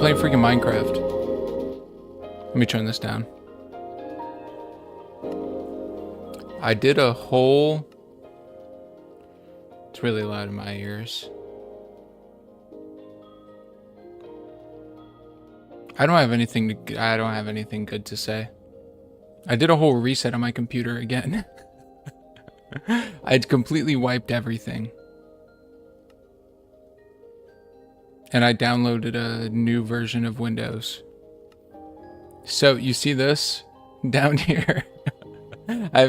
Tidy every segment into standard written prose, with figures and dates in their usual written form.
playing freaking Minecraft. Let me turn this down. I did a whole... It's really loud in my ears. I don't have anything good to say. I did a whole reset on my computer again. I'd completely wiped everything. And I downloaded a new version of Windows. So you see this down here? I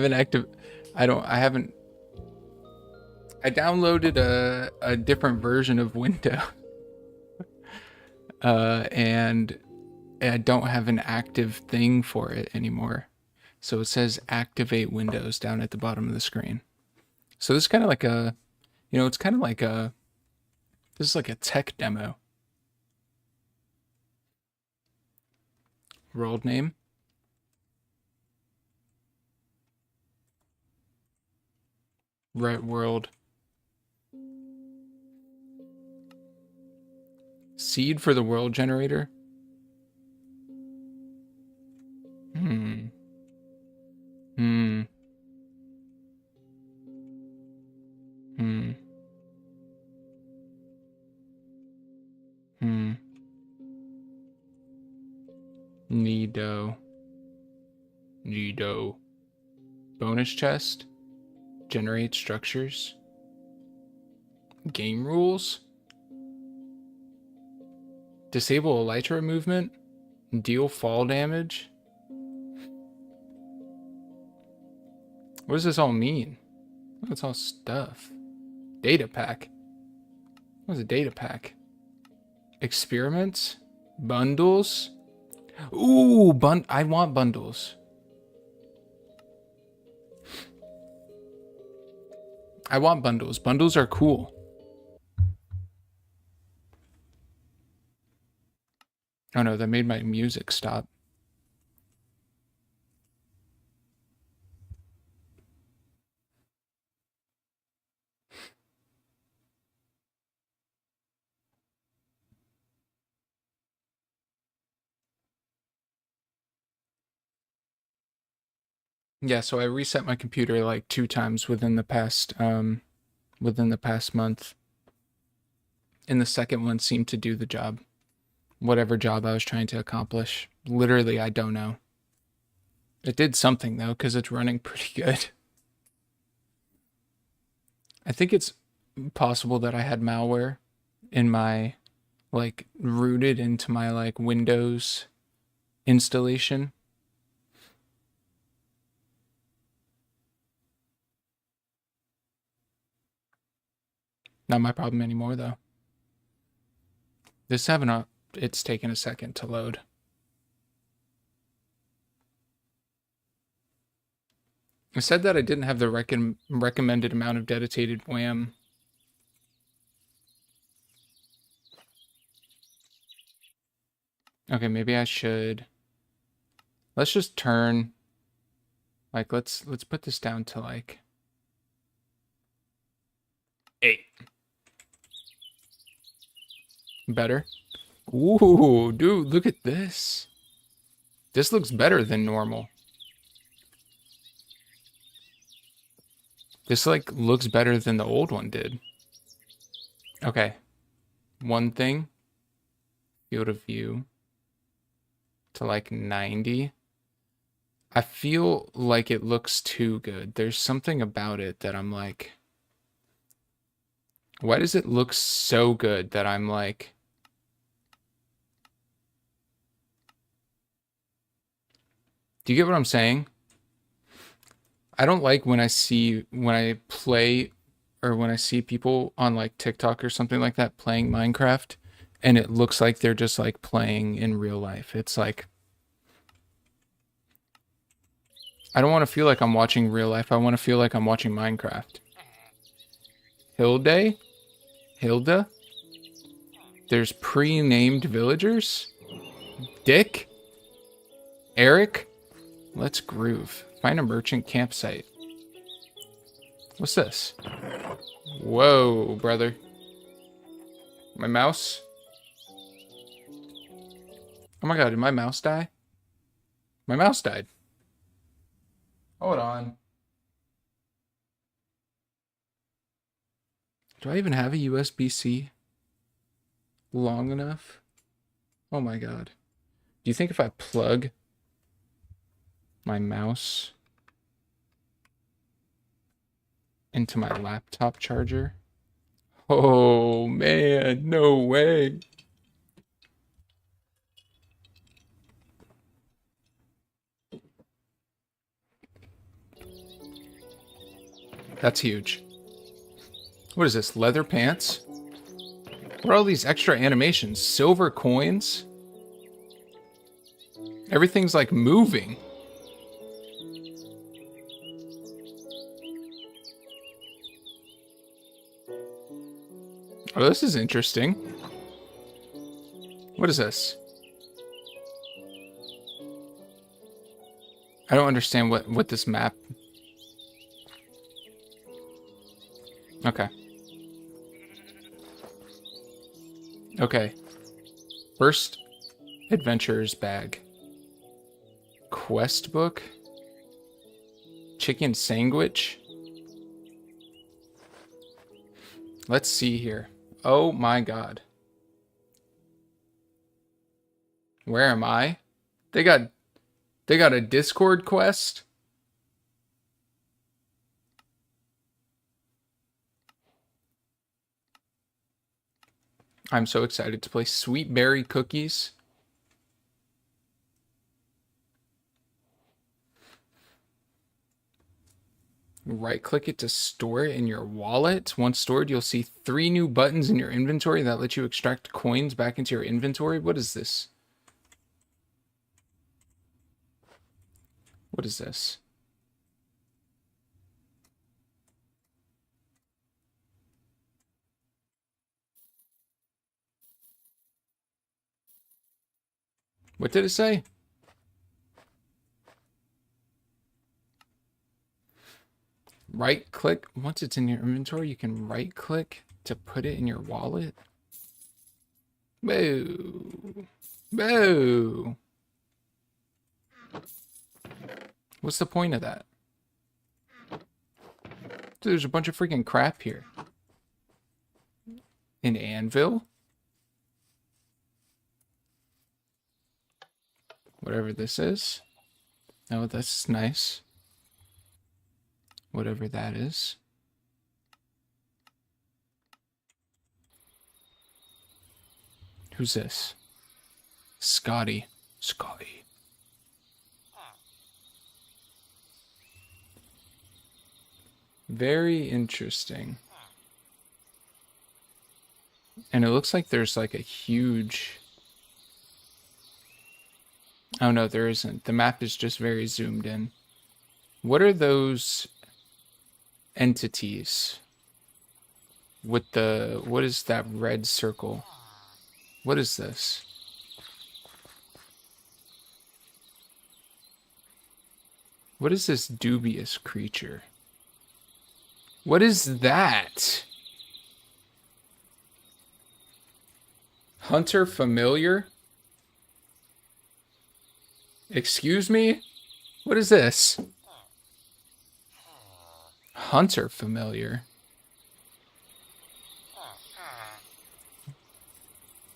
downloaded a different version of Windows. And I don't have an active thing for it anymore. So it says activate Windows down at the bottom of the screen. So this is kind of like a, it's kind of like this is like a tech demo. World name. Right world. Seed for the world generator. Nido. Bonus chest. Generate structures. Game rules. Disable elytra movement. Deal fall damage. What does this all mean? That's all stuff. Data pack. What's a data pack? Experiments? Bundles? Ooh, I want bundles. I want bundles. Bundles are cool. Oh no, that made my music stop. Yeah, so I reset my computer like 2 times within the past month. And the second one seemed to do the job. Whatever job I was trying to accomplish. Literally, I don't know. It did something though, because it's running pretty good. I think it's possible that I had malware in my, like, rooted into my, like, Windows installation. Not my problem anymore, though. This it's taken a second to load. I said that I didn't have the recommended amount of dedicated WAM. Okay, maybe I should. Let's just turn, like, let's put this down to like 8. Better? Ooh, dude, look at this. This looks better than normal. This, like, looks better than the old one did. Okay. One thing. Field of view. To, like, 90. I feel like it looks too good. There's something about it that I'm like... Why does it look so good that I'm like... Do you get what I'm saying? I don't like when I play or when I see people on like TikTok or something like that playing Minecraft and it looks like they're just like playing in real life. It's like, I don't want to feel like I'm watching real life. I want to feel like I'm watching Minecraft. Hilda? There's pre-named villagers? Dick? Eric? Let's groove. Find a merchant campsite. What's this? Whoa, brother. My mouse? Oh my god, did my mouse die? My mouse died. Hold on. Do I even have a USB-C long enough? Oh my god. Do you think if I plug my mouse into my laptop charger? Oh man, no way. That's huge. What is this, leather pants? What are all these extra animations? Silver coins? Everything's like moving. Oh, this is interesting. What is this? I don't understand what this map... Okay. Okay. First adventurer's bag. Quest book. Chicken sandwich. Let's see here. Oh my god. Where am I? They got a Discord quest? I'm so excited to play Sweet Berry Cookies. Right-click it to store it in your wallet. Once stored, you'll see 3 new buttons in your inventory that let you extract coins back into your inventory. What is this? What is this? What did it say? Right click. Once it's in your inventory, you can right click to put it in your wallet. Boo. Boo. What's the point of that? Dude, there's a bunch of freaking crap here. An anvil? Whatever this is. Oh, that's nice. Whatever that is. Who's this? Scotty. Scotty. Very interesting. And it looks like there's like a huge... Oh no, there isn't. The map is just very zoomed in. What are those entities? With the... What is that red circle? What is this? What is this dubious creature? What is that? Hunter familiar? Excuse me? What is this? Hunter familiar.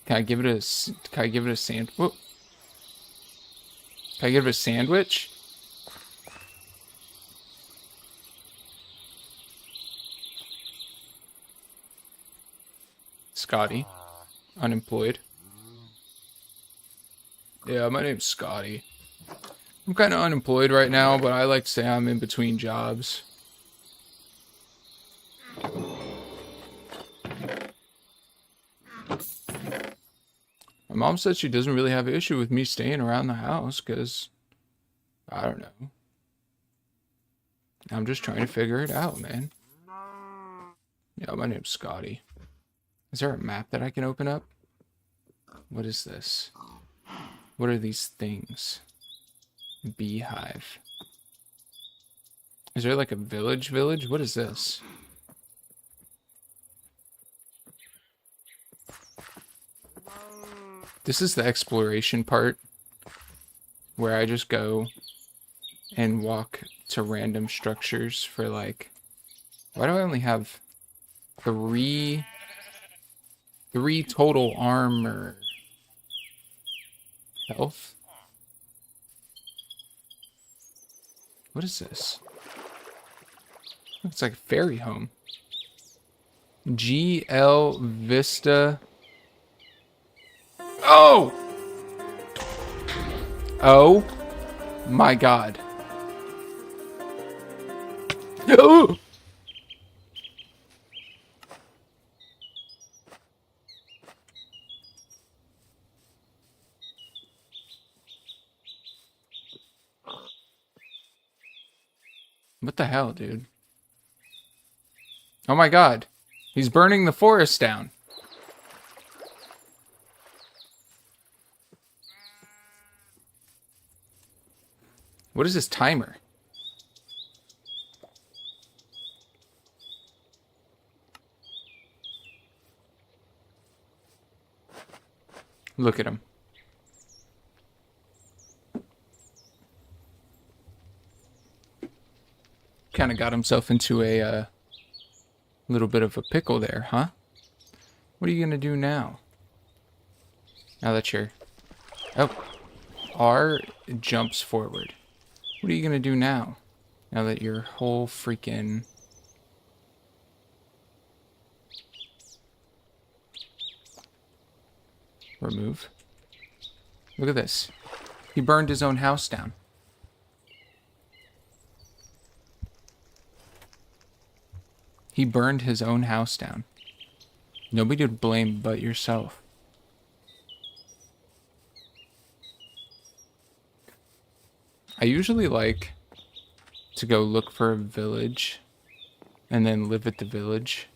Can I give it a? Can I give it a sand? Whoa. Can I give it a sandwich? Scotty, unemployed. Yeah, my name's Scotty. I'm kind of unemployed right now, but I like to say I'm in between jobs. My mom said she doesn't really have an issue with me staying around the house, because, I don't know. I'm just trying to figure it out, man. Yeah, my name's Scotty. Is there a map that I can open up? What is this? What are these things? Beehive. Is there like a village? What is this? This is the exploration part where I just go and walk to random structures for like... Why do I only have three total armor? Health? What is this? Looks like a fairy home. GL Vista. Oh! Oh my god. Oh! What the hell, dude? Oh my god. He's burning the forest down. What is this timer? Look at him. Kind of got himself into a little bit of a pickle there, huh? What are you gonna do now? Now that you're... Oh. R jumps forward. What are you gonna do now? Now that your whole freaking... Remove. Look at this. He burned his own house down. He burned his own house down. Nobody to blame but yourself. I usually like to go look for a village and then live at the village.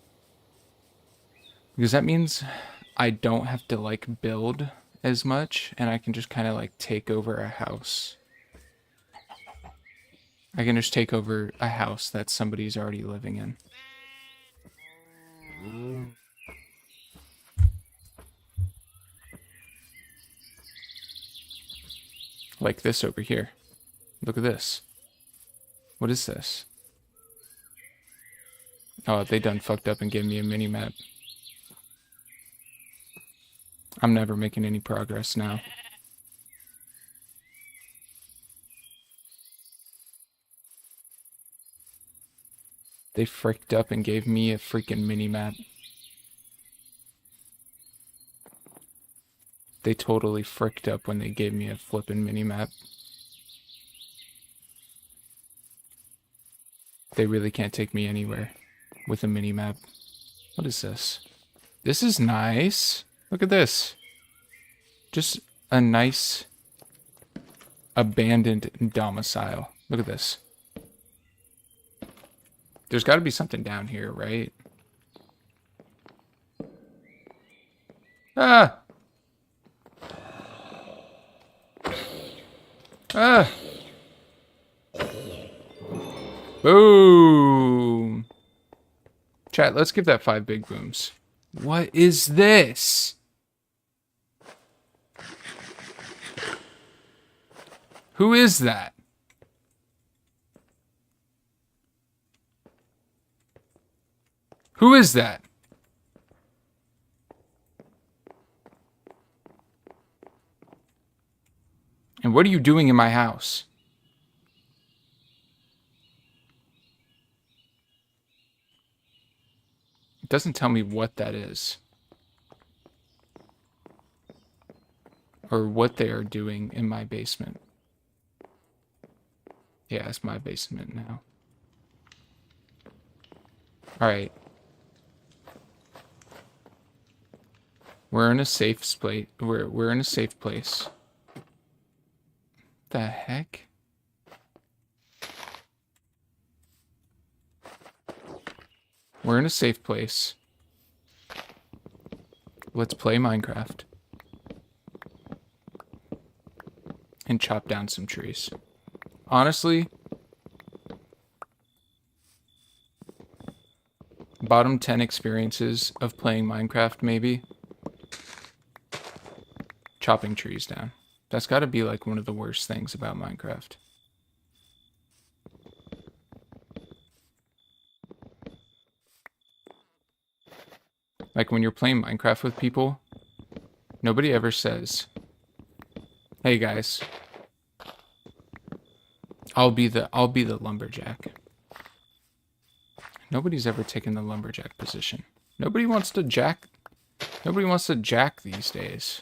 Because that means I don't have to like build as much and I can just kind of like take over a house. I can just take over a house that somebody's already living in. Like this over here. Look at this. What is this? Oh, they done fucked up and gave me a mini-map. I'm never making any progress now. They fricked up and gave me a freaking mini-map. They totally fricked up when they gave me a flippin' mini-map. They really can't take me anywhere with a mini-map. What is this? This is nice. Look at this. Just a nice abandoned domicile. Look at this. There's got to be something down here, right? Ah! Ah! Boom! Chat, let's give that 5 big booms. What is this? Who is that? Who is that? And what are you doing in my house? It doesn't tell me what that is. Or what they are doing in my basement. Yeah, it's my basement now. Alright. We're in a safe place. We're in a safe place. The heck? We're in a safe place. Let's play Minecraft. And chop down some trees. Honestly, bottom 10 experiences of playing Minecraft, maybe. chopping trees down. That's got to be like one of the worst things about Minecraft. Like when you're playing Minecraft with people, nobody ever says, "Hey guys, I'll be the lumberjack." Nobody's ever taken the lumberjack position. Nobody wants to jack these days.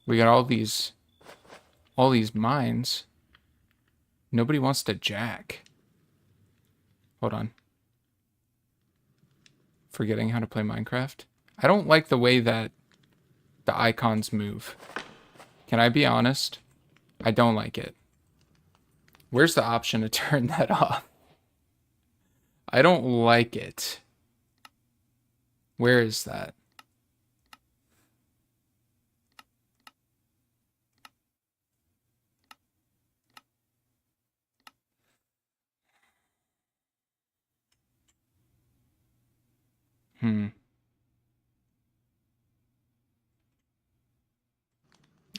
We got all these mines. Nobody wants to jack. Hold on. Forgetting how to play Minecraft. I don't like the way that the icons move. Can I be honest? I don't like it. Where's the option to turn that off? I don't like it. Where is that?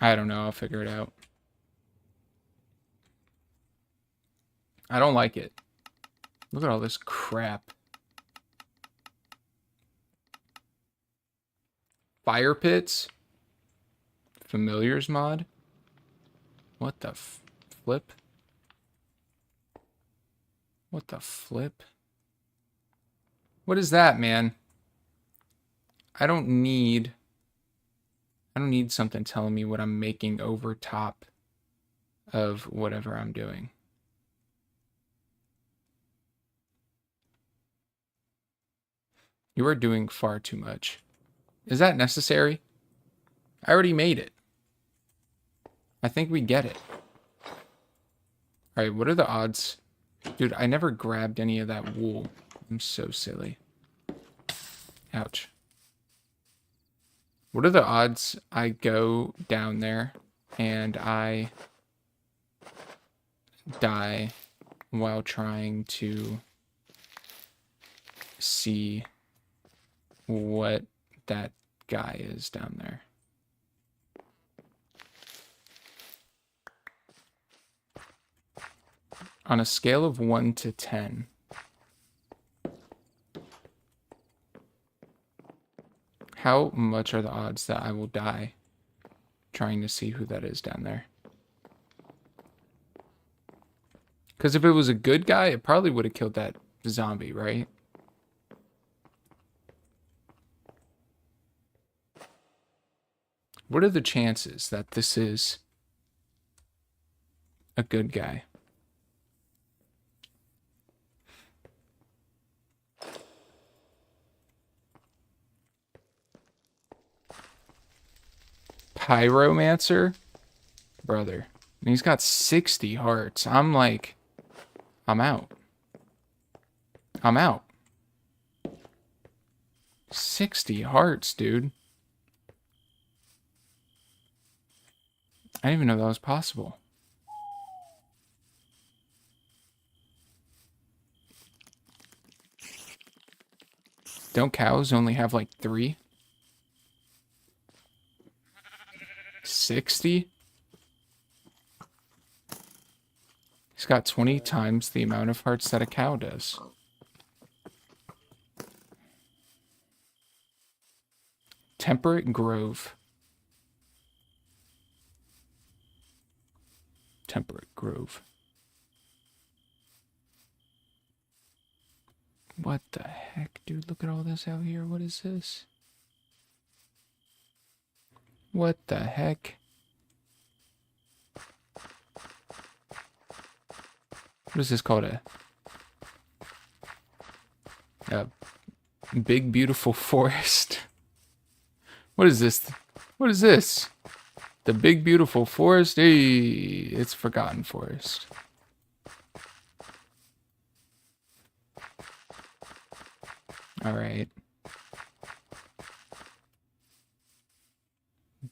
I don't know. I'll figure it out. I don't like it. Look at all this crap. Fire pits? Familiars mod? What the flip? What the flip? What is that, man? I don't need something telling me what I'm making over top of whatever I'm doing. You are doing far too much. Is that necessary? I already made it. I think we get it. All right, what are the odds? Dude, I never grabbed any of that wool. I'm so silly. Ouch. What are the odds I go down there and I die while trying to see what that guy is down there? On a scale of 1 to 10, how much are the odds that I will die trying to see who that is down there? Because if it was a good guy, it probably would have killed that zombie, right? What are the chances that this is a good guy? Pyromancer? Brother. And he's got 60 hearts. I'm like, I'm out. I'm out. 60 hearts, dude. I didn't even know that was possible. Don't cows only have like 3? 60? He's got 20 times the amount of hearts that a cow does. Temperate Grove. Temperate Grove. What the heck, dude? Look at all this out here. What is this? What the heck? What is this called? A big, beautiful forest. What is this? What is this? The big, beautiful forest? Hey, it's Forgotten Forest. All right.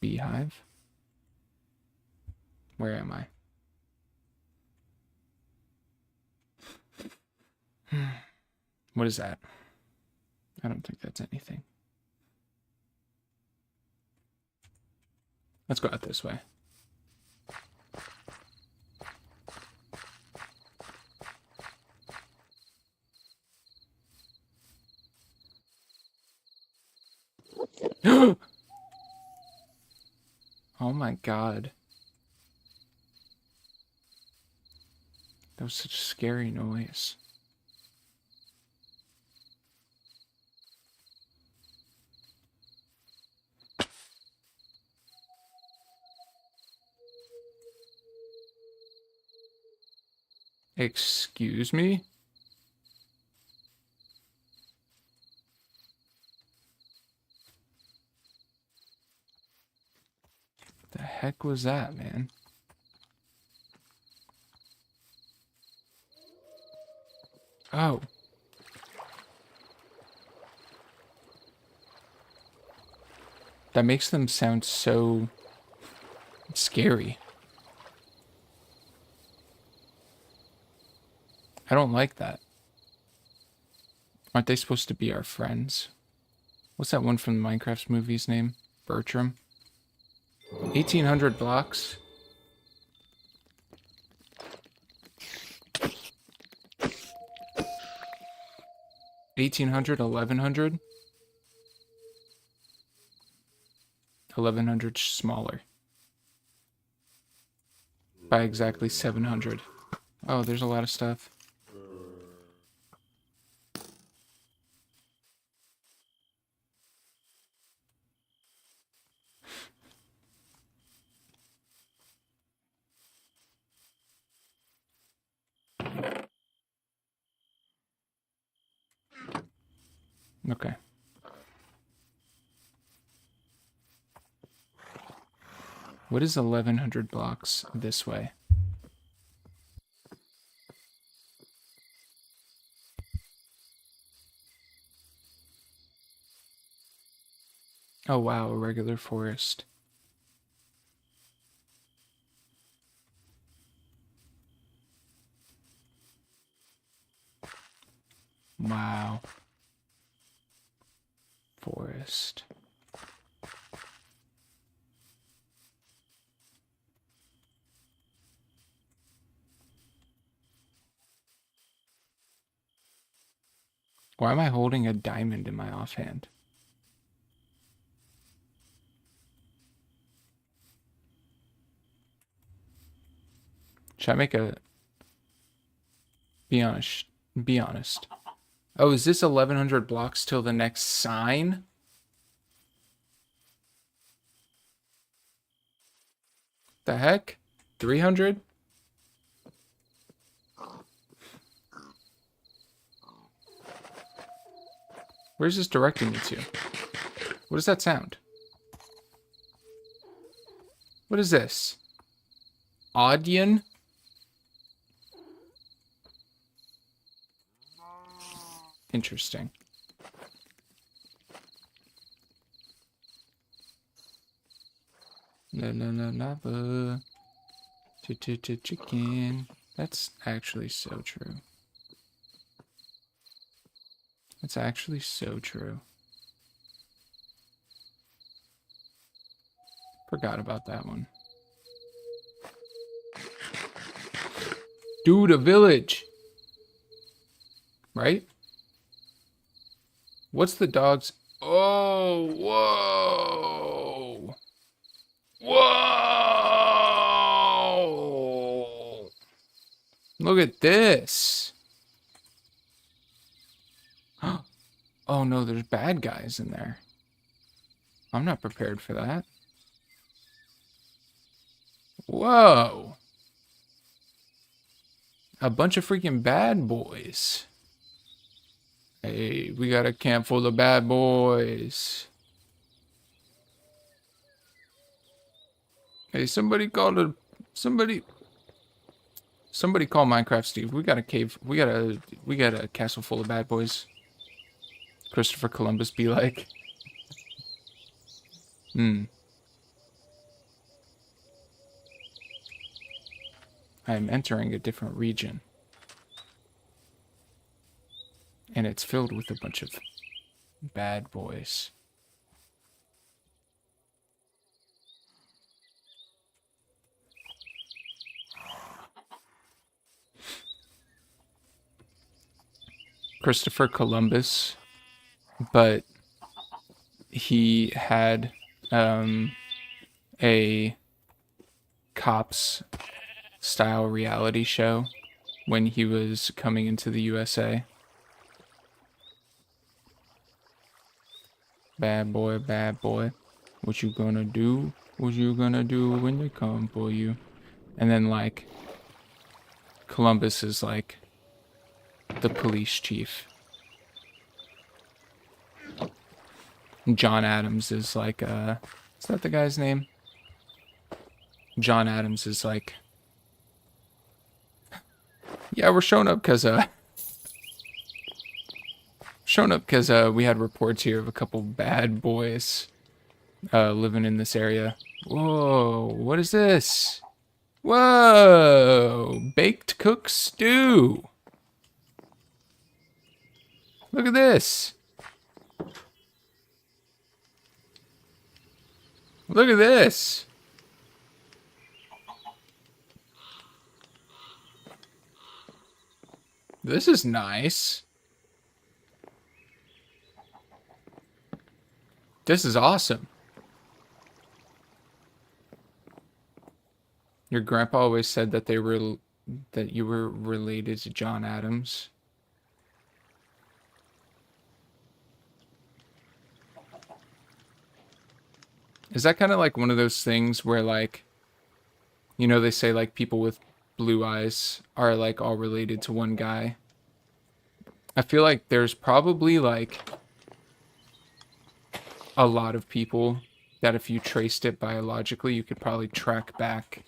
Beehive. Where am I? What is that? I don't think that's anything. Let's go out this way. Oh my god. That was such a scary noise. Excuse me? The heck was that, man? Oh. That makes them sound so scary. I don't like that. Aren't they supposed to be our friends? What's that one from the Minecraft movie's name? Bertram? 1800 blocks? $1,800, 1,100? 1,100 smaller. By exactly 700. Oh, there's a lot of stuff. Okay. What is 1,100 blocks this way? Oh wow, a regular forest. Wow. Forest. Why am I holding a diamond in my offhand? Should I make a... Be honest. Be honest. Oh, is this 1,100 blocks till the next sign? The heck? 300? Where's this directing me to? What does that sound? What is this? Audion? Interesting. La la la lava. Chicken. That's actually so true. That's actually so true. Forgot about that one. Dude, a village. Right? What's the dog's... Oh, whoa. Whoa. Look at this. Oh no, there's bad guys in there. I'm not prepared for that. Whoa. A bunch of freaking bad boys. Hey, we got a camp full of bad boys. Hey, somebody call Minecraft Steve. We got a cave. We got a castle full of bad boys. Christopher Columbus be like. I am entering a different region. And it's filled with a bunch of bad boys. Christopher Columbus, but he had a cops style reality show when he was coming into the USA. Bad boy, bad boy. What you gonna do? What you gonna do when they come for you? And then, like, Columbus is like the police chief. John Adams is like, is that the guy's name? John Adams is like, yeah, we're showing up because, we had reports here of a couple bad boys, living in this area. Whoa, what is this? Whoa, baked cook stew. Look at this. Look at this. This is nice. This is awesome. Your grandpa always said that that you were related to John Adams. Is that kind of like one of those things where, like, you know, they say like people with blue eyes are like all related to one guy? I feel like there's probably like a lot of people that if you traced it biologically, you could probably track back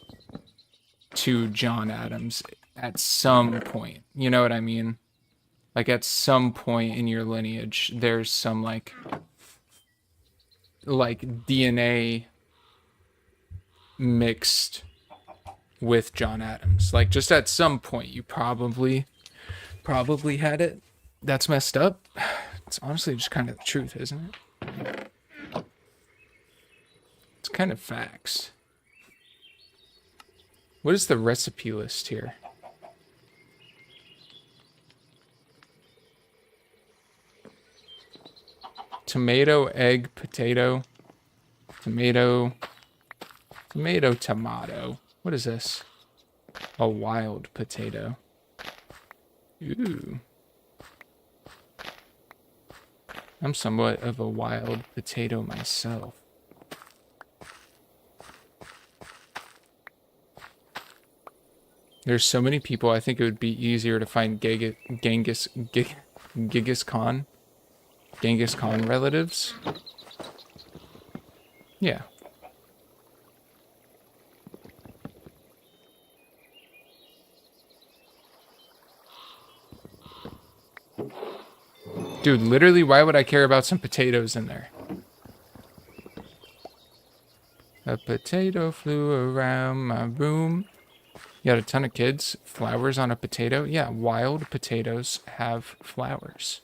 to John Adams at some point. You know what I mean? Like at some point in your lineage, there's some like DNA mixed with John Adams. Like just at some point you probably had it. That's messed up. It's honestly just kind of the truth, isn't it? It's kind of facts. What is the recipe list here? Tomato, egg, potato, tomato. What is this? A wild potato. Ooh. I'm somewhat of a wild potato myself. There's so many people, I think it would be easier to find Genghis Khan relatives. Yeah. Dude, literally, why would I care about some potatoes in there? A potato flew around my room. You had a ton of kids. Flowers on a potato? Yeah, wild potatoes have flowers.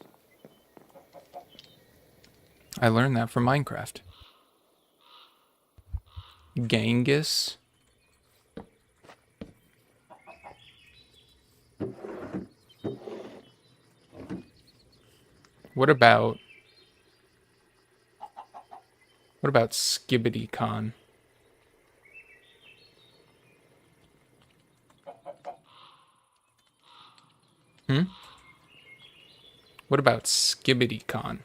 I learned that from Minecraft. Genghis. What about Skibbity Khan? What about Skibbity Khan?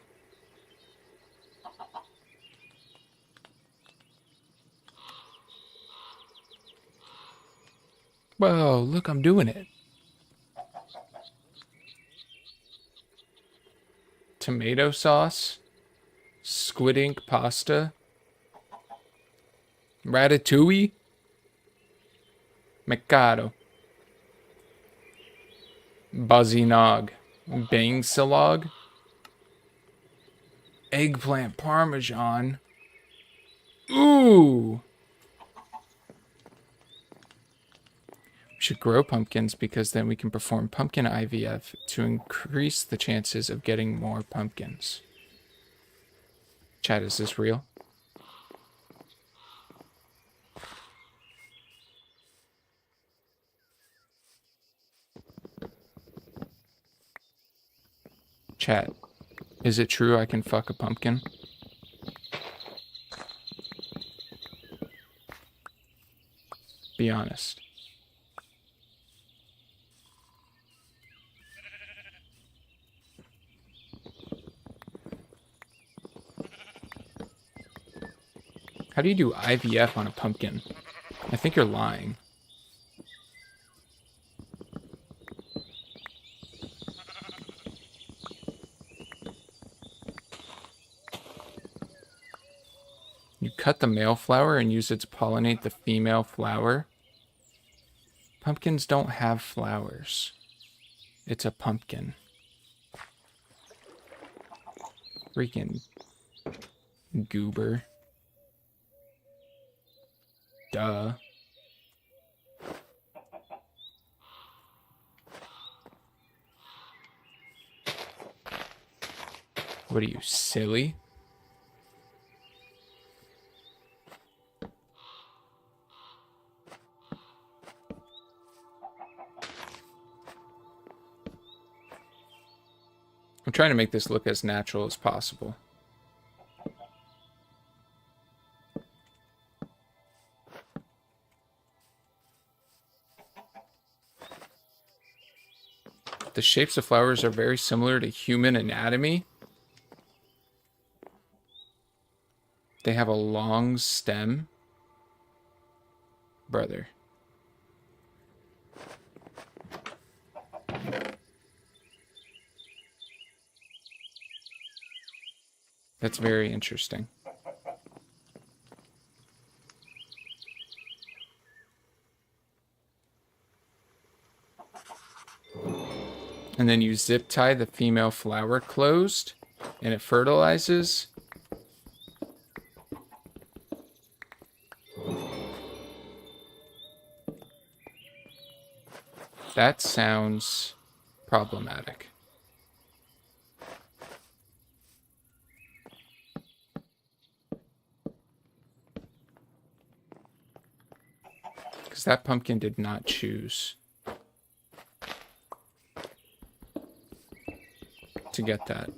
Whoa, look, I'm doing it. Tomato sauce, squid ink pasta, ratatouille, Mikado, Buzzynog, Bangsalog, eggplant parmesan. Ooh! We should grow pumpkins because then we can perform pumpkin IVF to increase the chances of getting more pumpkins. Chat, is this real? Chat, is it true I can fuck a pumpkin? Be honest. How do you do IVF on a pumpkin? I think you're lying. You cut the male flower and use it to pollinate the female flower? Pumpkins don't have flowers. It's a pumpkin. Freaking goober. Duh. What are you, silly? I'm trying to make this look as natural as possible. The shapes of flowers are very similar to human anatomy. They have a long stem. Brother. That's very interesting. And then you zip tie the female flower closed, and it fertilizes. That sounds problematic. Because that pumpkin did not choose to get that.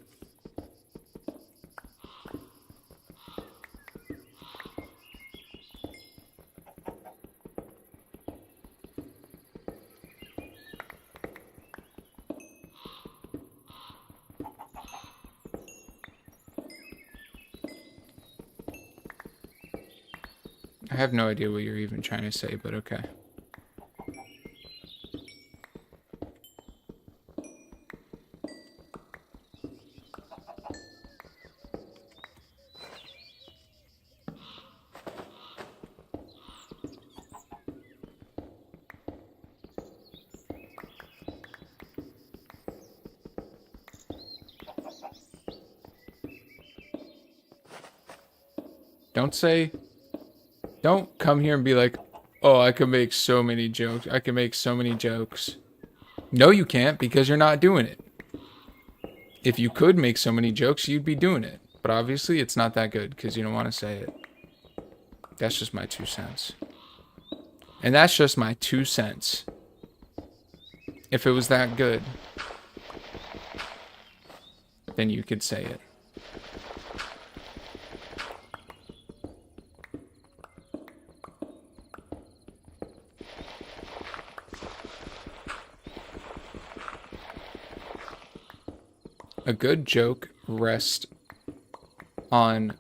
I have no idea what you're even trying to say, but okay. Don't come here and be like, oh, I could make so many jokes. I can make so many jokes. No, you can't, because you're not doing it. If you could make so many jokes, you'd be doing it. But obviously, it's not that good, because you don't want to say it. That's just my 2 cents. And that's just my 2 cents. If it was that good, then you could say it. A good joke rests on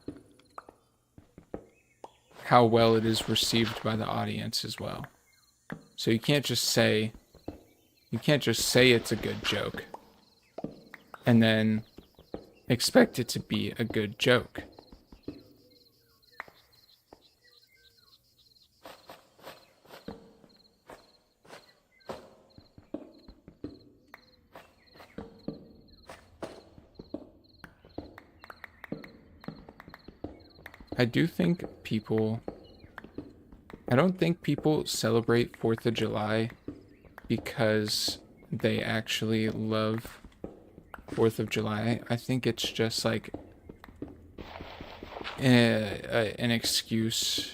how well it is received by the audience as well. So you can't just say it's a good joke and then expect it to be a good joke. I don't think people celebrate 4th of July because they actually love 4th of July. I think it's just like an excuse.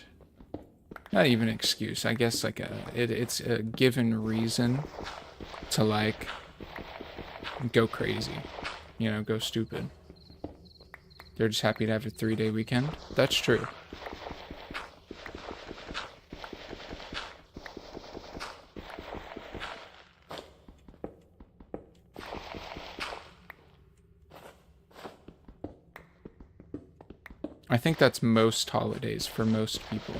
Not even an excuse. I guess like it's a given reason to like go crazy. You know, go stupid. They're just happy to have a 3-day weekend. That's true. I think that's most holidays for most people.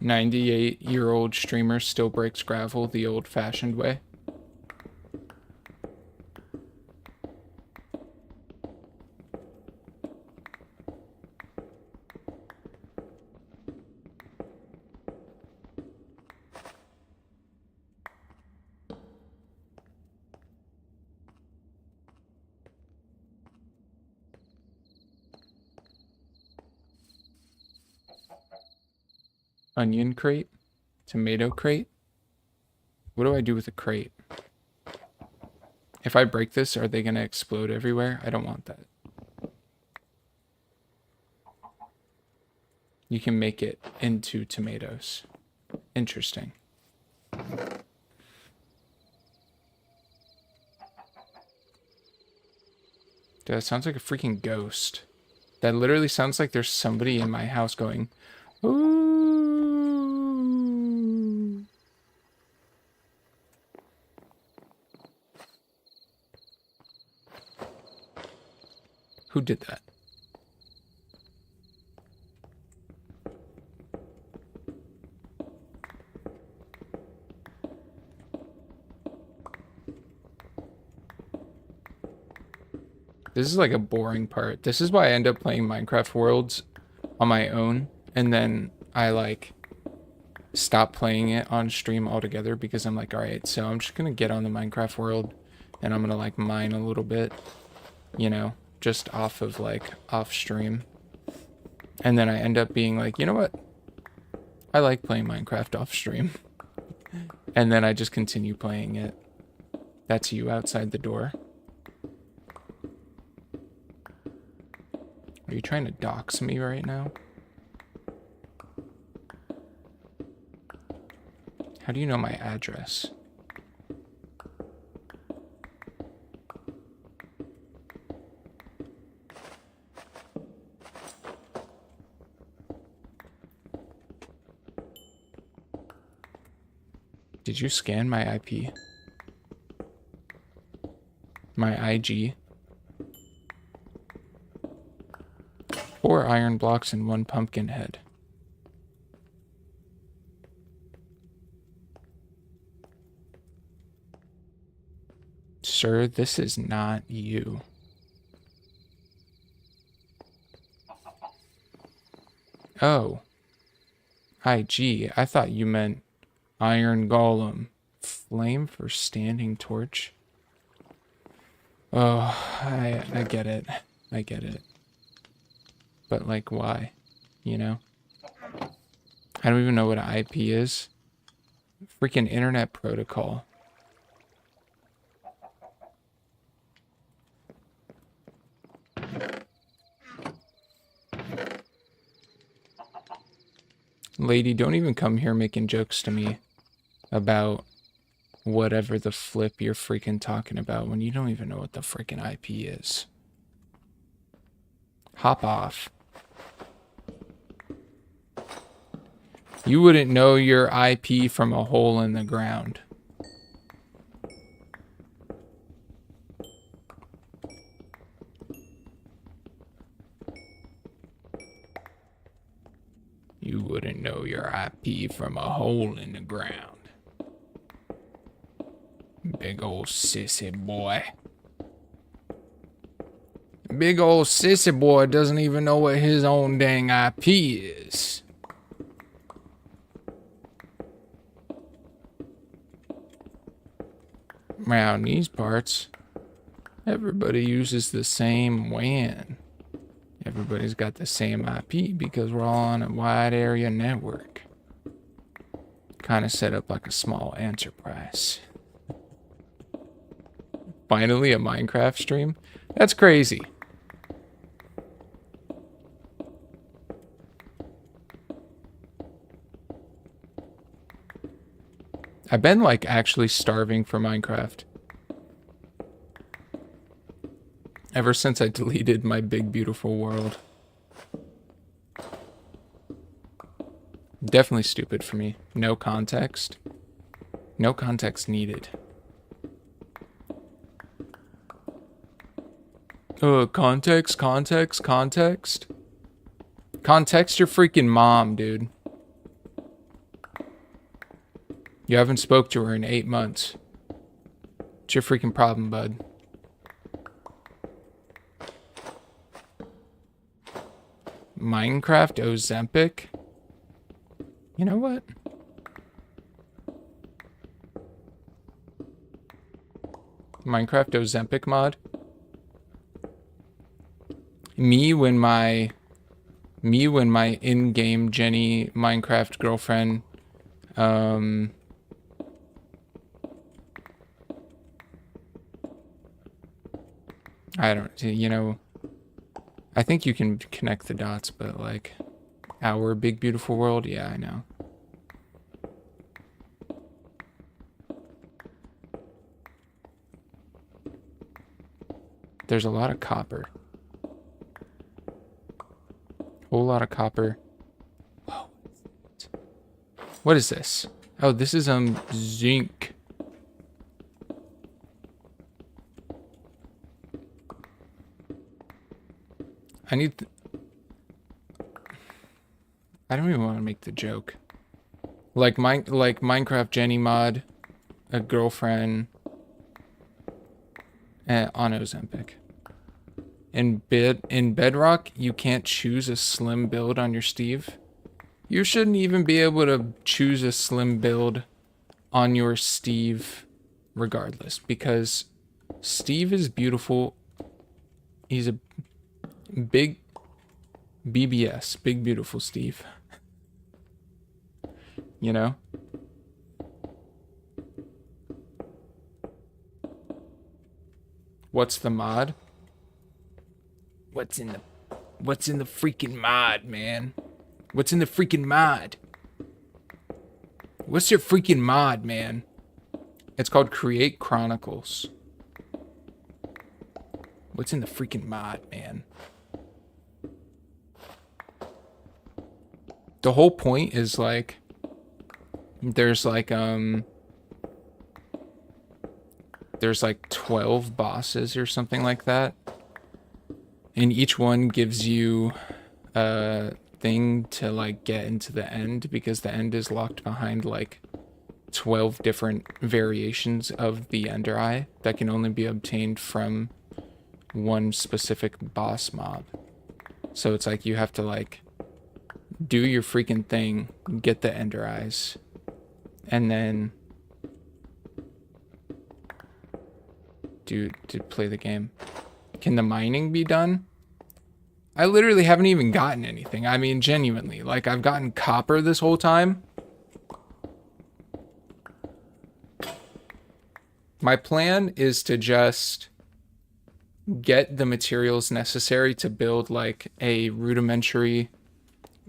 "98-year-old streamer still breaks gravel the old-fashioned way." Onion crate? Tomato crate? What do I do with a crate? If I break this, are they going to explode everywhere? I don't want that. You can make it into tomatoes. Interesting. Dude, that sounds like a freaking ghost. That literally sounds like there's somebody in my house going, "Ooh." Who did that? This is like a boring part. This is why I end up playing Minecraft Worlds on my own, and then I like stop playing it on stream altogether because I'm like, all right, so I'm just gonna get on the Minecraft world and I'm gonna like mine a little bit, you know, just off of like off stream. And then I end up being like, you know what? I like playing Minecraft off stream. And then I just continue playing it. That's you outside the door. Are you trying to dox me right now? How do you know my address? Did you scan my IP? My IG? 4 iron blocks and 1 pumpkin head. Sir, this is not you. Oh. IG. I thought you meant iron golem. Flame for standing torch. Oh, I get it. I get it. But like, why? You know? I don't even know what an IP is. Freaking internet protocol. Lady, don't even come here making jokes to me about whatever the flip you're freaking talking about when you don't even know what the freaking IP is. Hop off. You wouldn't know your IP from a hole in the ground. You wouldn't know your IP from a hole in the ground. Big old sissy boy. Big old sissy boy doesn't even know what his own dang IP is. Around these parts, everybody uses the same WAN. Everybody's got the same IP because we're all on a wide area network. Kind of set up like a small enterprise. Finally a Minecraft stream? That's crazy. I've been like actually starving for Minecraft ever since I deleted my big beautiful world. Definitely stupid for me. No context. No context needed. Context. Context your freaking mom, dude. You haven't spoke to her in 8 months. It's your freaking problem, bud. Minecraft Ozempic? You know what? Minecraft Ozempic mod? Me when my in-game Jenny Minecraft girlfriend I don't, you know, I think you can connect the dots, but like our big beautiful world, yeah, I know. There's a lot of copper. Whole lot of copper. Whoa. What is this? Oh, this is zinc. I don't even want to make the joke. Like Minecraft Jenny mod, a girlfriend, on Ozempic. In Bedrock, you can't choose a slim build on your Steve. You shouldn't even be able to choose a slim build on your Steve regardless, because Steve is beautiful. He's a big BBS, big beautiful Steve. You know? What's the mod? What's in the freaking mod, man? What's in the freaking mod? What's your freaking mod, man? It's called Create Chronicles. What's in the freaking mod, man? The whole point is like there's like 12 bosses or something like that. And each one gives you a thing to like get into the end, because the end is locked behind like 12 different variations of the Ender Eye that can only be obtained from one specific boss mob. So it's like you have to like do your freaking thing, get the Ender Eyes, and then to play the game. Can the mining be done? I literally haven't even gotten anything. I mean, genuinely. Like, I've gotten copper this whole time. My plan is to just get the materials necessary to build, like, a rudimentary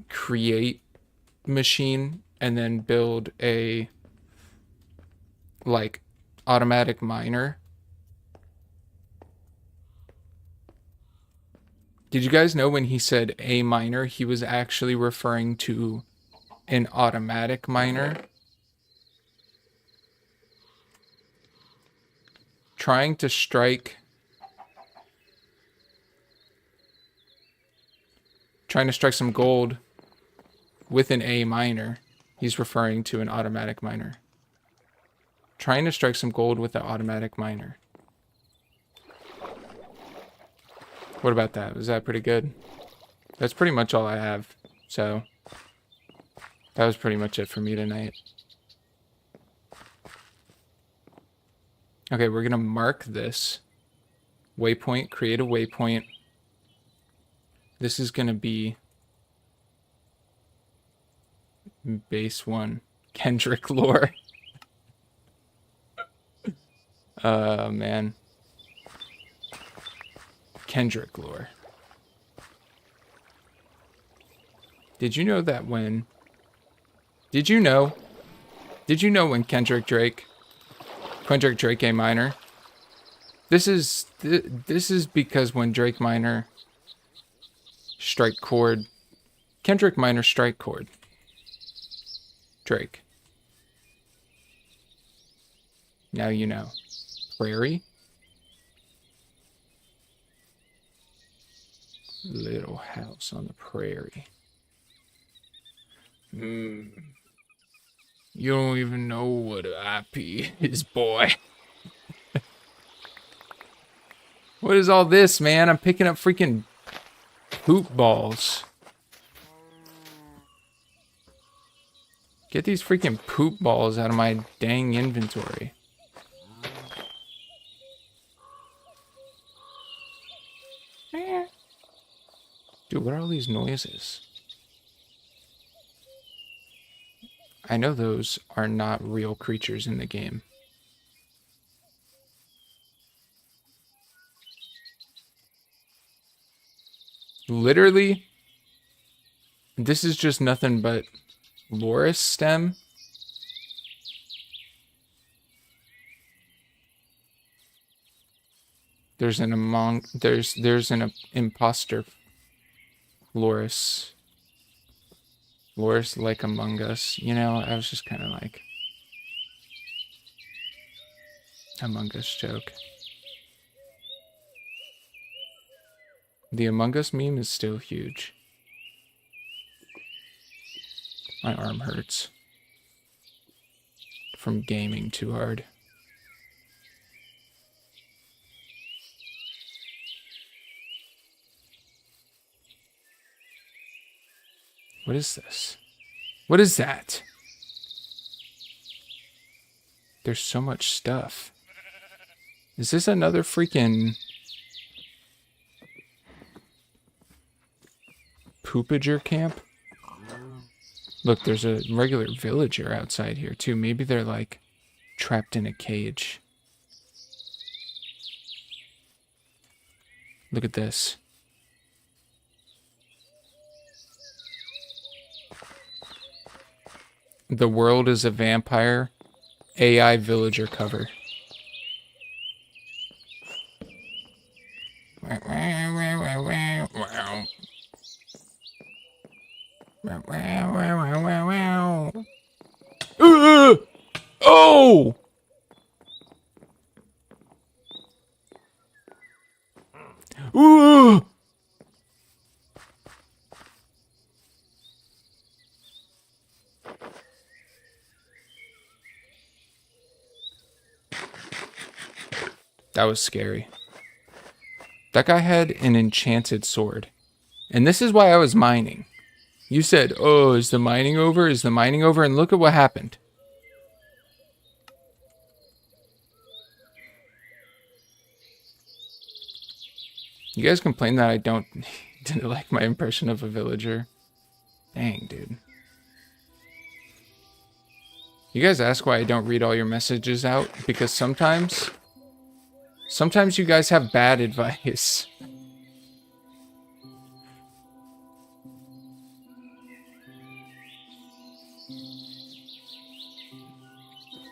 create machine, and then build a, like, automatic miner. Did you guys know when he said a miner, he was actually referring to an automatic miner? Trying to strike some gold with an A miner. He's referring to an automatic miner. Trying to strike some gold with an automatic miner. What about that? Was that pretty good? That's pretty much all I have. So that was pretty much it for me tonight. Okay, we're gonna mark this waypoint, create a waypoint. This is gonna be base 1, Kendrick lore. Man. Kendrick lore. Did you know that when... Did you know when Kendrick Drake A. Minor? This is because when Drake Minor strike chord, Kendrick Minor strike chord, Drake. Now you know. Prairie? Little house on the prairie. You don't even know what an IP is, boy. What is all this, man? I'm picking up freaking poop balls. Get these freaking poop balls out of my dang inventory. Dude, what are all these noises? I know those are not real creatures in the game. Literally, this is just nothing but Loris stem. There's an imposter Loris. Loris like Among Us. You know, I was just kind of like Among Us joke. The Among Us meme is still huge. My arm hurts from gaming too hard. What is this? What is that? There's so much stuff. Is this another freaking poopager camp? Look, there's a regular villager outside here too. Maybe they're like trapped in a cage. Look at this. The world is a vampire. AI villager cover. Oh! Ooh! That was scary. That guy had an enchanted sword. And this is why I was mining. You said, oh, is the mining over? Is the mining over? And look at what happened. You guys complain that I didn't like my impression of a villager. Dang, dude. You guys ask why I don't read all your messages out? Because sometimes you guys have bad advice.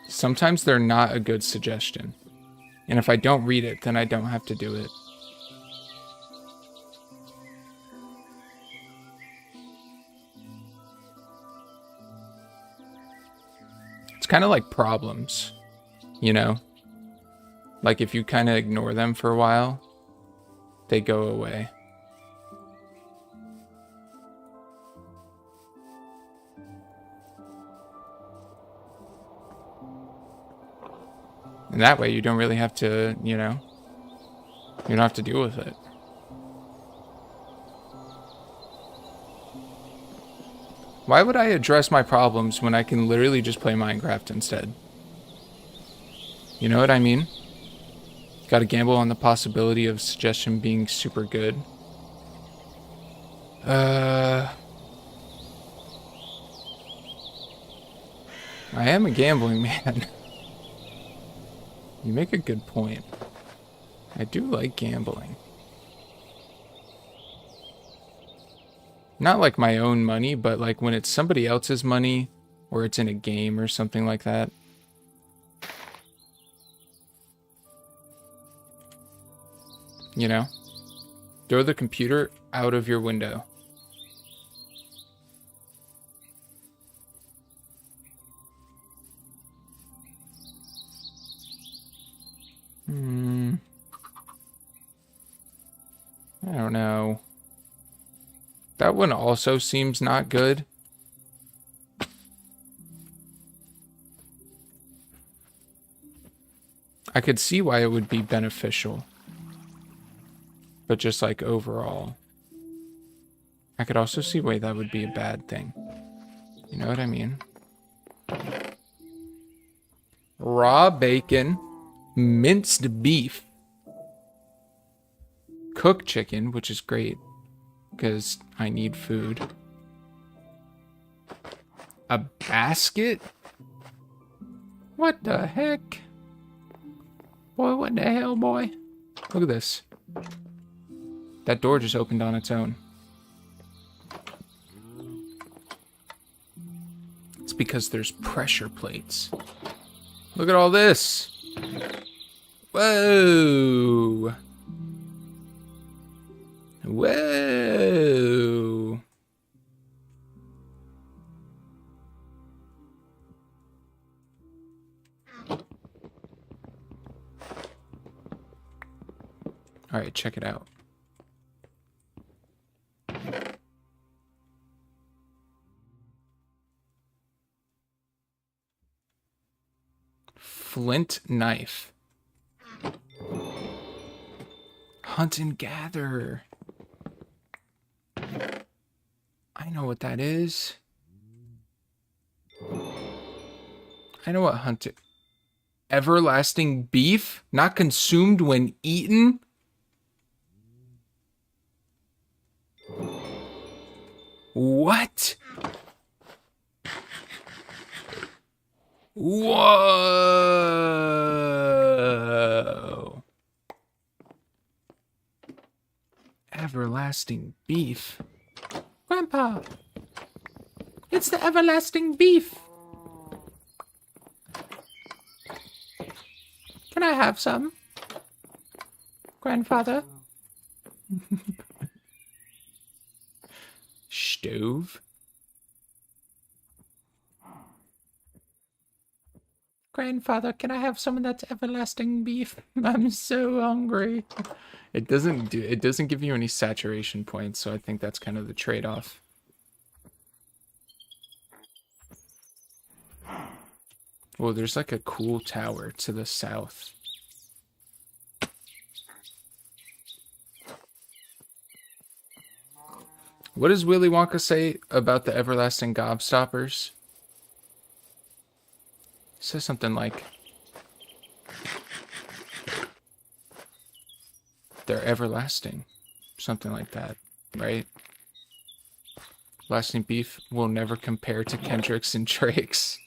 Sometimes they're not a good suggestion. And if I don't read it, then I don't have to do it. It's kind of like problems, you know? Like if you kind of ignore them for a while, they go away. And that way you don't really have to, you know, you don't have to deal with it. Why would I address my problems when I can literally just play Minecraft instead? You know what I mean? Gotta gamble on the possibility of suggestion being super good. I am a gambling man. You make a good point. I do like gambling. Not like my own money, but like when it's somebody else's money or it's in a game or something like that. You know? Throw the computer out of your window. I don't know. That one also seems not good. I could see why it would be beneficial. But just like overall. I could also see why that would be a bad thing. You know what I mean? Raw bacon, minced beef, cooked chicken, which is great because I need food. A basket? What the heck? Boy, what the hell, boy? Look at this. That door just opened on its own. It's because there's pressure plates. Look at all this. Whoa. Whoa. All right, check it out. Flint knife. Hunt and gather. I know what that is. I know what hunt. Everlasting beef, not consumed when eaten. What? Whoa. Everlasting beef. Grandpa, it's the everlasting beef. Can I have some? Grandfather? Stove? Grandfather, can I have some of that everlasting beef? I'm so hungry. It doesn't give you any saturation points, so I think that's kind of the trade-off. Oh, there's like a cool tower to the south. What does Willy Wonka say about the everlasting gobstoppers? It says something like, they're everlasting. Something like that, right? Lasting beef will never compare to Kendrick's and Drake's.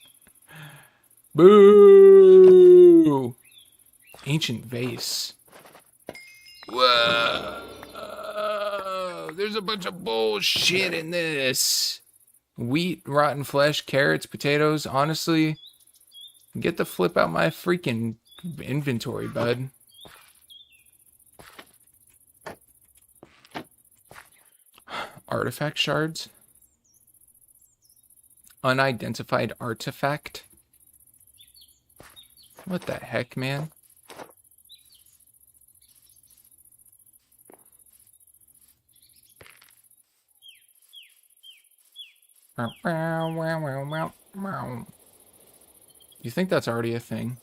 Boo! Ancient vase. Whoa! There's a bunch of bullshit in this. Wheat, rotten flesh, carrots, potatoes. Honestly, get the flip out my freaking inventory, bud. Artifact shards. Unidentified artifact. What the heck, man? You think that's already a thing?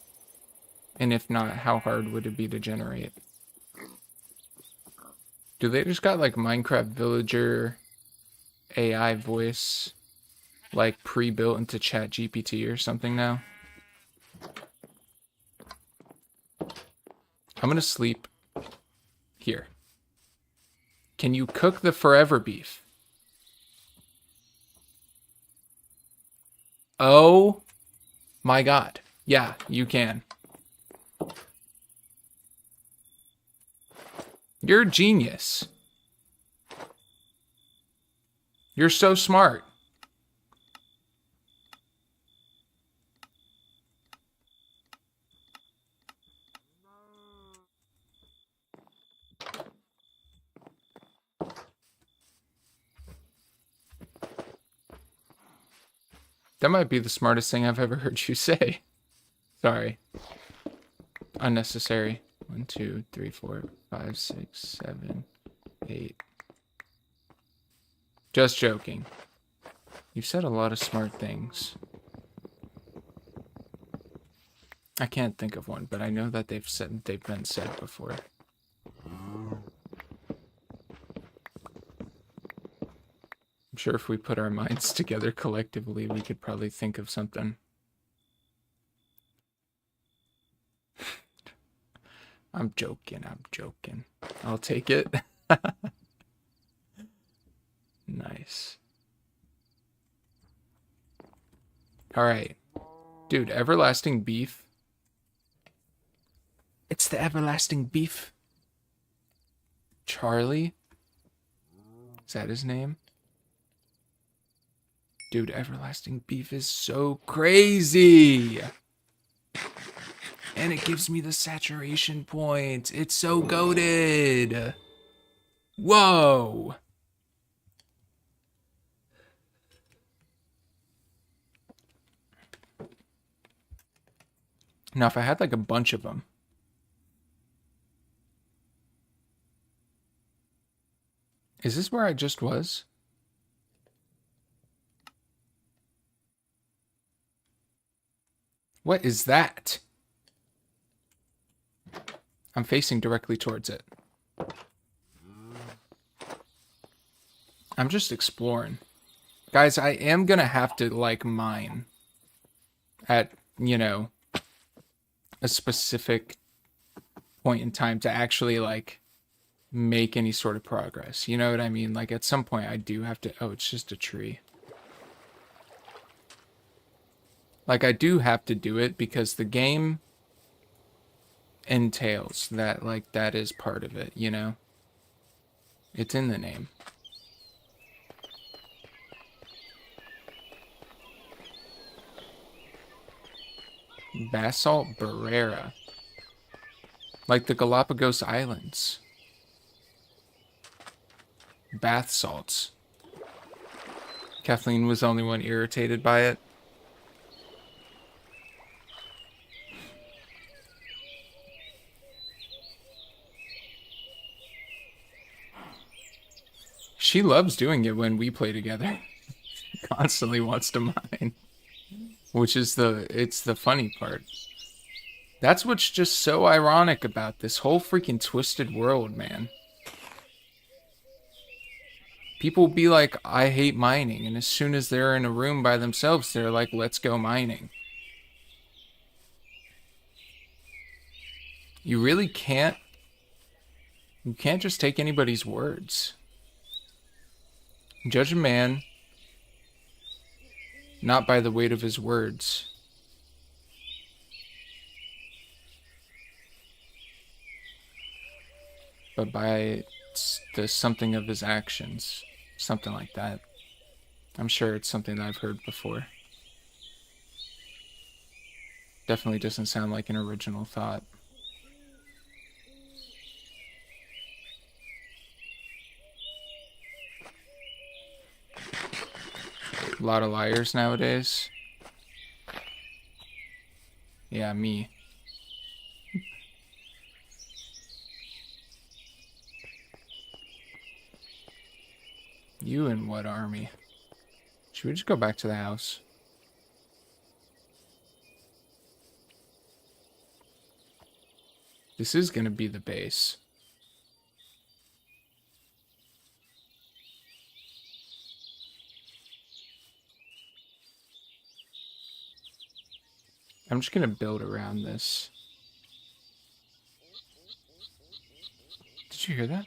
And if not, how hard would it be to generate? Do they just got like Minecraft villager AI voice like pre-built into ChatGPT or something now? I'm gonna sleep here. Can you cook the forever beef? Oh my god. Yeah, you can. You're a genius. You're so smart. That might be the smartest thing I've ever heard you say. Sorry. Unnecessary. 1, 2, 3, 4, 5, 6, 7, 8. Just joking. You've said a lot of smart things. I can't think of one, but I know that they've been said before. I'm sure if we put our minds together collectively, we could probably think of something. I'm joking. I'll take it. Nice. All right. Dude, everlasting beef. It's the everlasting beef. Charlie? Is that his name? Dude, everlasting beef is so crazy. And it gives me the saturation points. It's so goated. Whoa. Now, if I had like a bunch of them. Is this where I just was? What is that? I'm facing directly towards it. I'm just exploring. Guys, I am gonna have to, like, mine at, you know, a specific point in time to actually, like, make any sort of progress. You know what I mean? Like, at some point I do have to... Oh, it's just a tree. Like, I do have to do it because the game entails that, like, that is part of it, you know? It's in the name. Basalt Barrera. Like the Galapagos Islands. Bath salts. Kathleen was the only one irritated by it. She loves doing it when we play together. Constantly wants to mine. Which is it's the funny part. That's what's just so ironic about this whole freaking twisted world, man. People be like, I hate mining, and as soon as they're in a room by themselves, they're like, let's go mining. You really can't... You can't just take anybody's words. Judge a man not by the weight of his words, but by the something of his actions. Something like that. I'm sure it's something that I've heard before. Definitely doesn't sound like an original thought. A lot of liars nowadays. Yeah, me. You and what army? Should we just go back to the house? This is gonna be the base. I'm just gonna build around this. Did you hear that?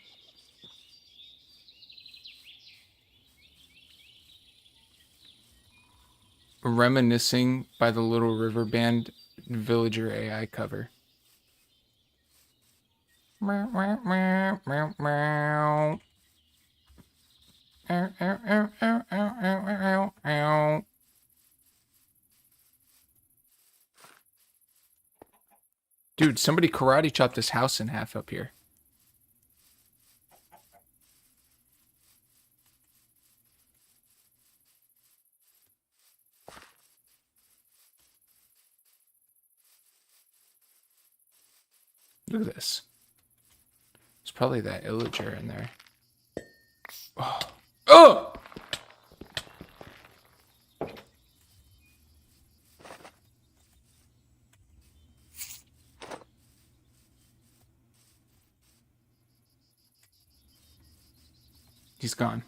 Reminiscing by the Little River Band Villager AI cover. Meow, meow, meow, meow, meow. Dude, somebody karate chopped this house in half up here. Look at this. There's probably that illager in there. Oh! Oh! He's gone.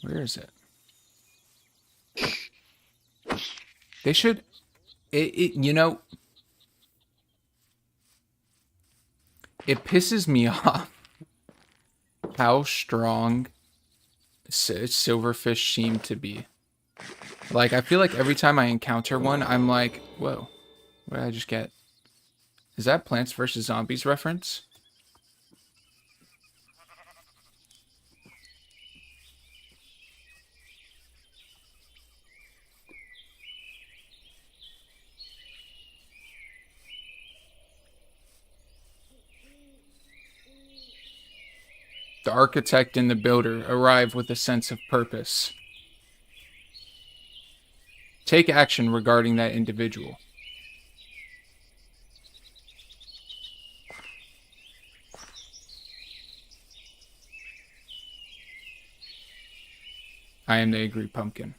Where is it? They should... you know... It pisses me off how strong silverfish seem to be. Like, I feel like every time I encounter one, I'm like, whoa, what did I just get? Is that Plants vs. Zombies reference? The architect and the builder arrive with a sense of purpose. Take action regarding that individual. I am the angry pumpkin.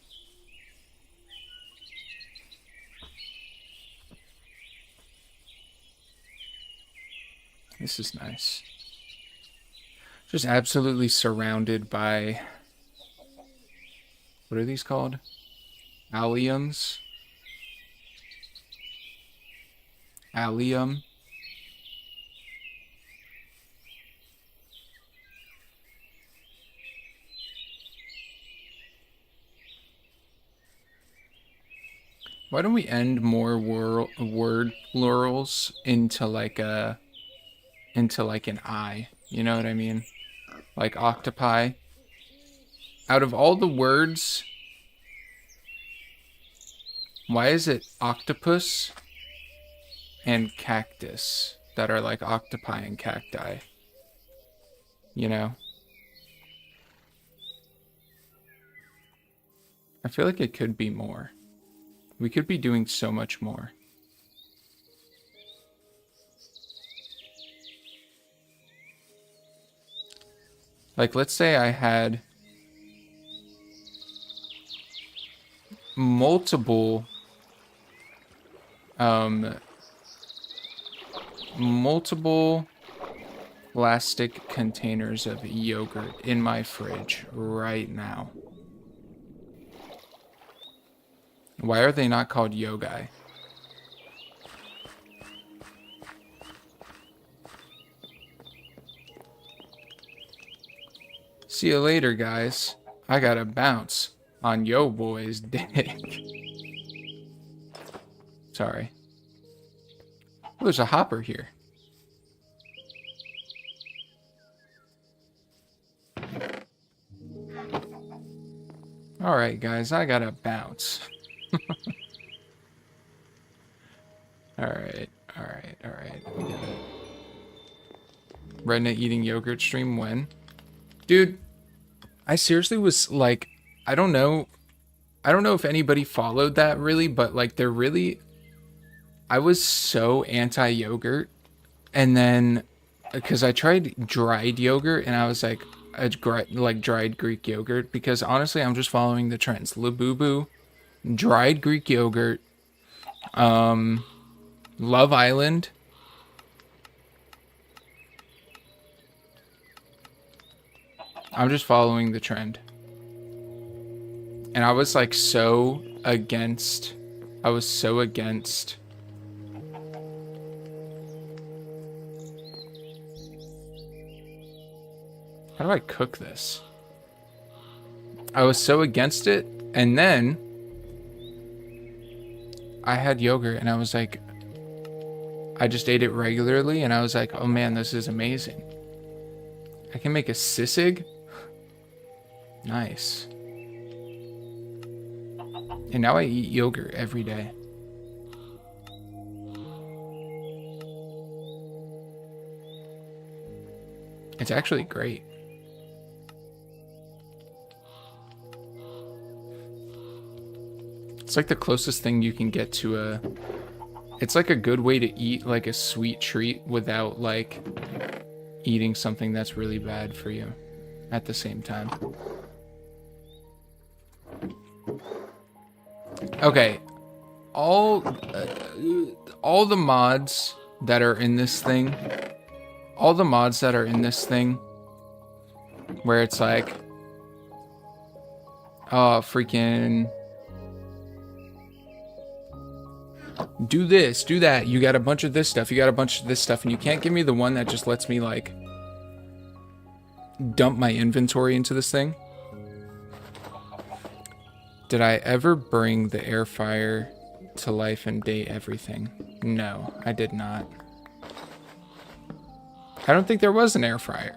This is nice. Just absolutely surrounded by... What are these called? Alliums? Allium? Why don't we end more word plurals into like an I? You know what I mean? Like octopi. Out of all the words, why is it octopus and cactus that are like octopi and cacti? You know? I feel like it could be more. We could be doing so much more. Like, let's say I had multiple plastic containers of yogurt in my fridge right now. Why are they not called yogai? See you later, guys. I gotta bounce on yo boy's dick. Sorry. Oh, there's a hopper here. Alright, guys, I gotta bounce. Alright. We got it. Retnuh eating yogurt stream when? Dude, I seriously was like, I don't know if anybody followed that really, but like they're really, I was so anti-yogurt, and then because I tried dried yogurt and I was like dried Greek yogurt, because honestly I'm just following the trends. Labubu, dried Greek yogurt, Love Island, I'm just following the trend. And I was like so against. I was so against. How do I cook this? I was so against it, and then I had yogurt and I was like, I just ate it regularly and I was like, oh man, this is amazing. I can make a sisig. Nice. And now I eat yogurt every day. It's actually great. It's like the closest thing you can get to a... It's like a good way to eat like a sweet treat without like eating something that's really bad for you at the same time. Okay. All the mods that are in this thing, where it's like, oh, freaking do this, do that. You got a bunch of this stuff. You got a bunch of this stuff. And you can't give me the one that just lets me, like, dump my inventory into this thing. Did I ever bring the air fryer to life and date everything? No, I did not. I don't think there was an air fryer.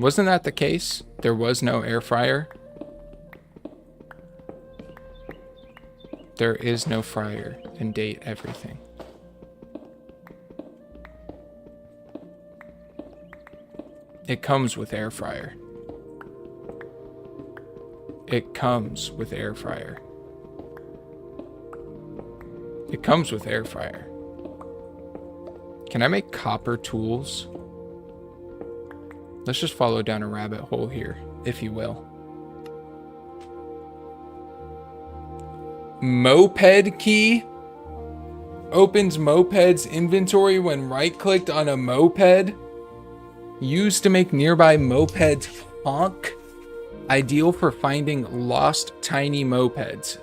Wasn't that the case? There was no air fryer? There is no fryer and date everything. It comes with air fryer. It comes with air fryer. It comes with air fryer. Can I make copper tools? Let's just follow down a rabbit hole here, if you will. Moped key opens moped's inventory when right-clicked on a moped. Used to make nearby mopeds honk. Ideal for finding lost tiny mopeds.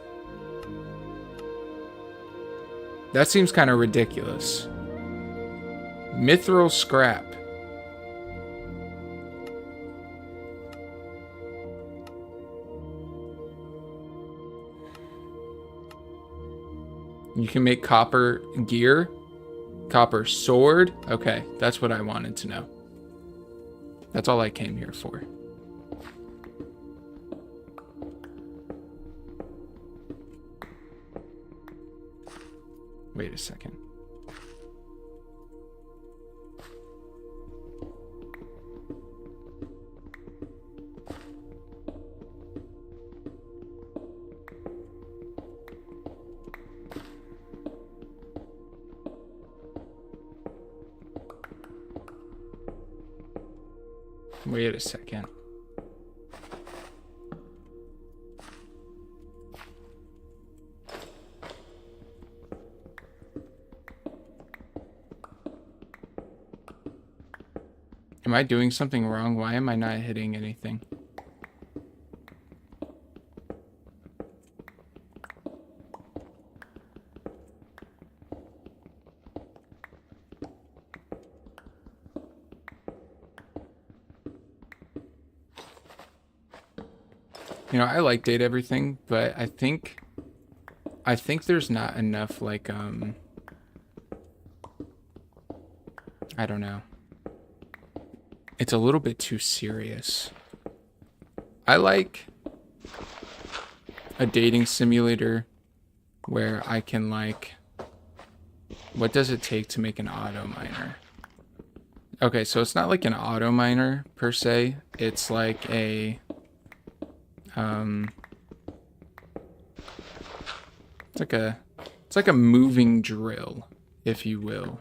That seems kind of ridiculous. Mithril scrap. You can make copper gear, copper sword. Okay, that's what I wanted to know. That's all I came here for. Wait a second. Wait a second. Am I doing something wrong? Why am I not hitting anything? You know, I like date everything, but I think there's not enough, like, I don't know. It's a little bit too serious. I like a dating simulator where I can, like, what does it take to make an auto miner? Okay, so it's not like an auto miner per se. It's like a it's like a moving drill, if you will.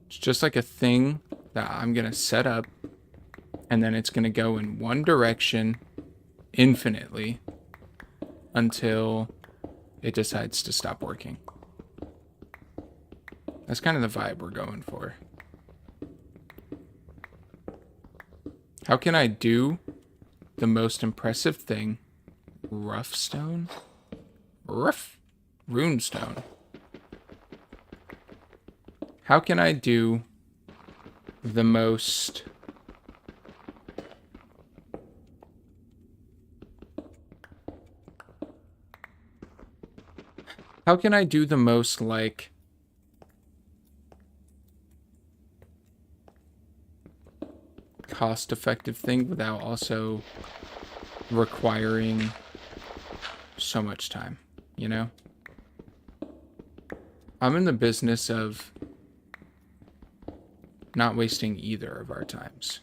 It's just like a thing that I'm gonna set up, and then it's gonna go in one direction infinitely until it decides to stop working. That's kind of the vibe we're going for. How can I do the most impressive thing? Rough stone? Rough runestone. How can I do the most How can I do the most, like, cost-effective thing without also requiring so much time, you know? I'm in the business of not wasting either of our times.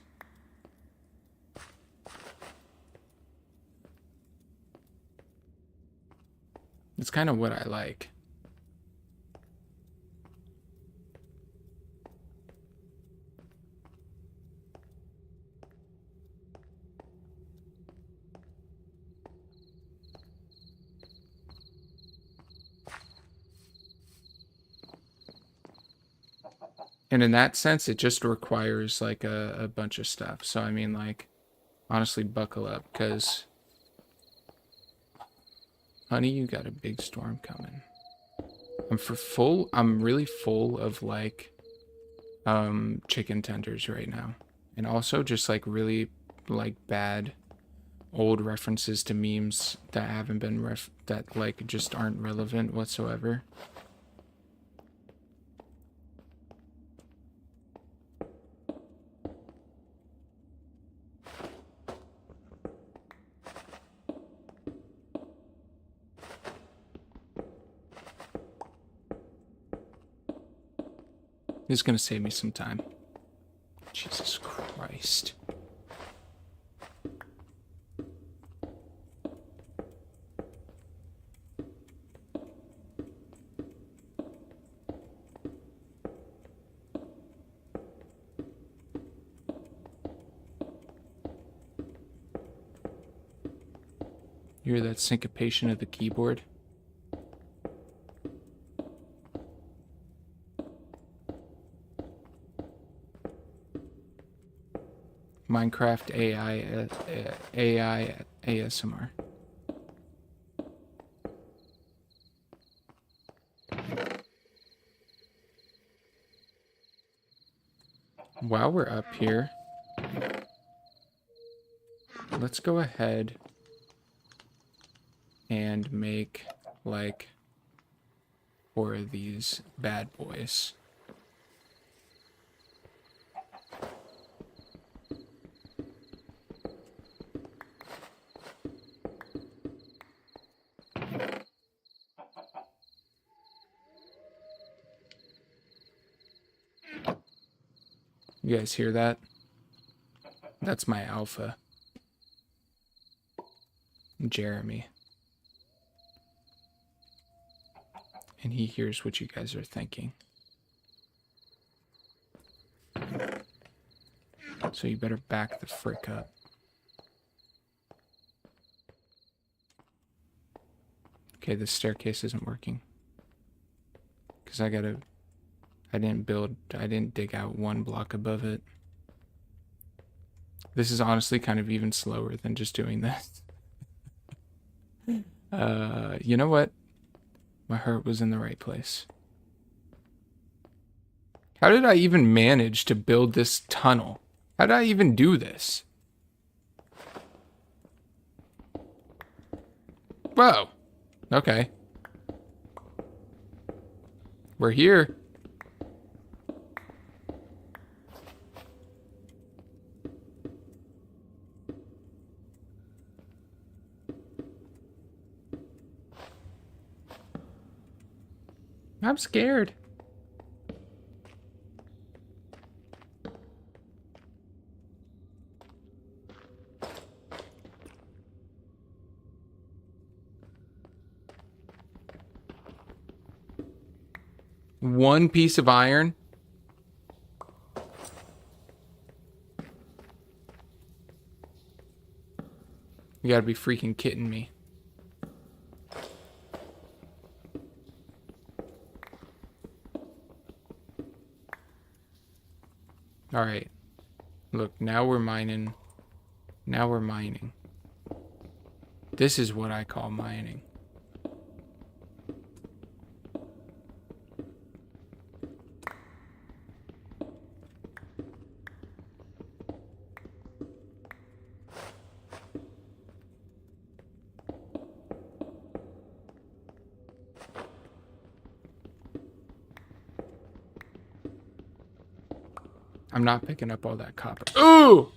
It's kind of what I like. And in that sense, it just requires like a bunch of stuff. So I mean, like, honestly, buckle up, because honey, you got a big storm coming. I'm really full of like chicken tenders right now. And also just like really like bad old references to memes that haven't been that like just aren't relevant whatsoever. This is gonna save me some time. Jesus Christ. You hear that syncopation of the keyboard? Minecraft AI ASMR. While we're up here, let's go ahead and make like 4 of these bad boys. You guys hear that? That's my alpha. Jeremy. And he hears what you guys are thinking. So you better back the frick up. Okay, this staircase isn't working. Because I didn't dig out 1 block above it. This is honestly kind of even slower than just doing this. You know what? My heart was in the right place. How did I even manage to build this tunnel? How did I even do this? Whoa. Okay. We're here. I'm scared. One piece of iron. You gotta be freaking kidding me. Alright. Look, now we're mining. Now we're mining. This is what I call mining. I'm not picking up all that copper. Ooh!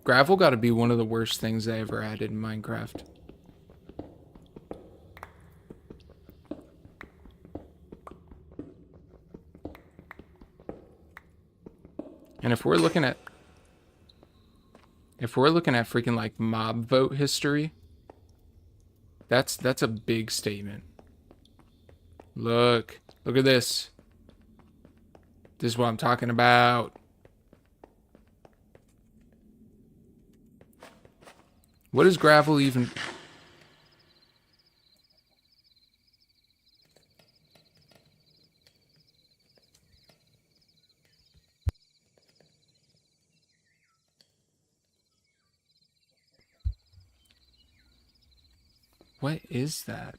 Gravel got to be one of the worst things I ever added in Minecraft. And if we're looking at freaking like mob vote history, that's a big statement. Look at this. This is what I'm talking about. What is gravel even? What is that?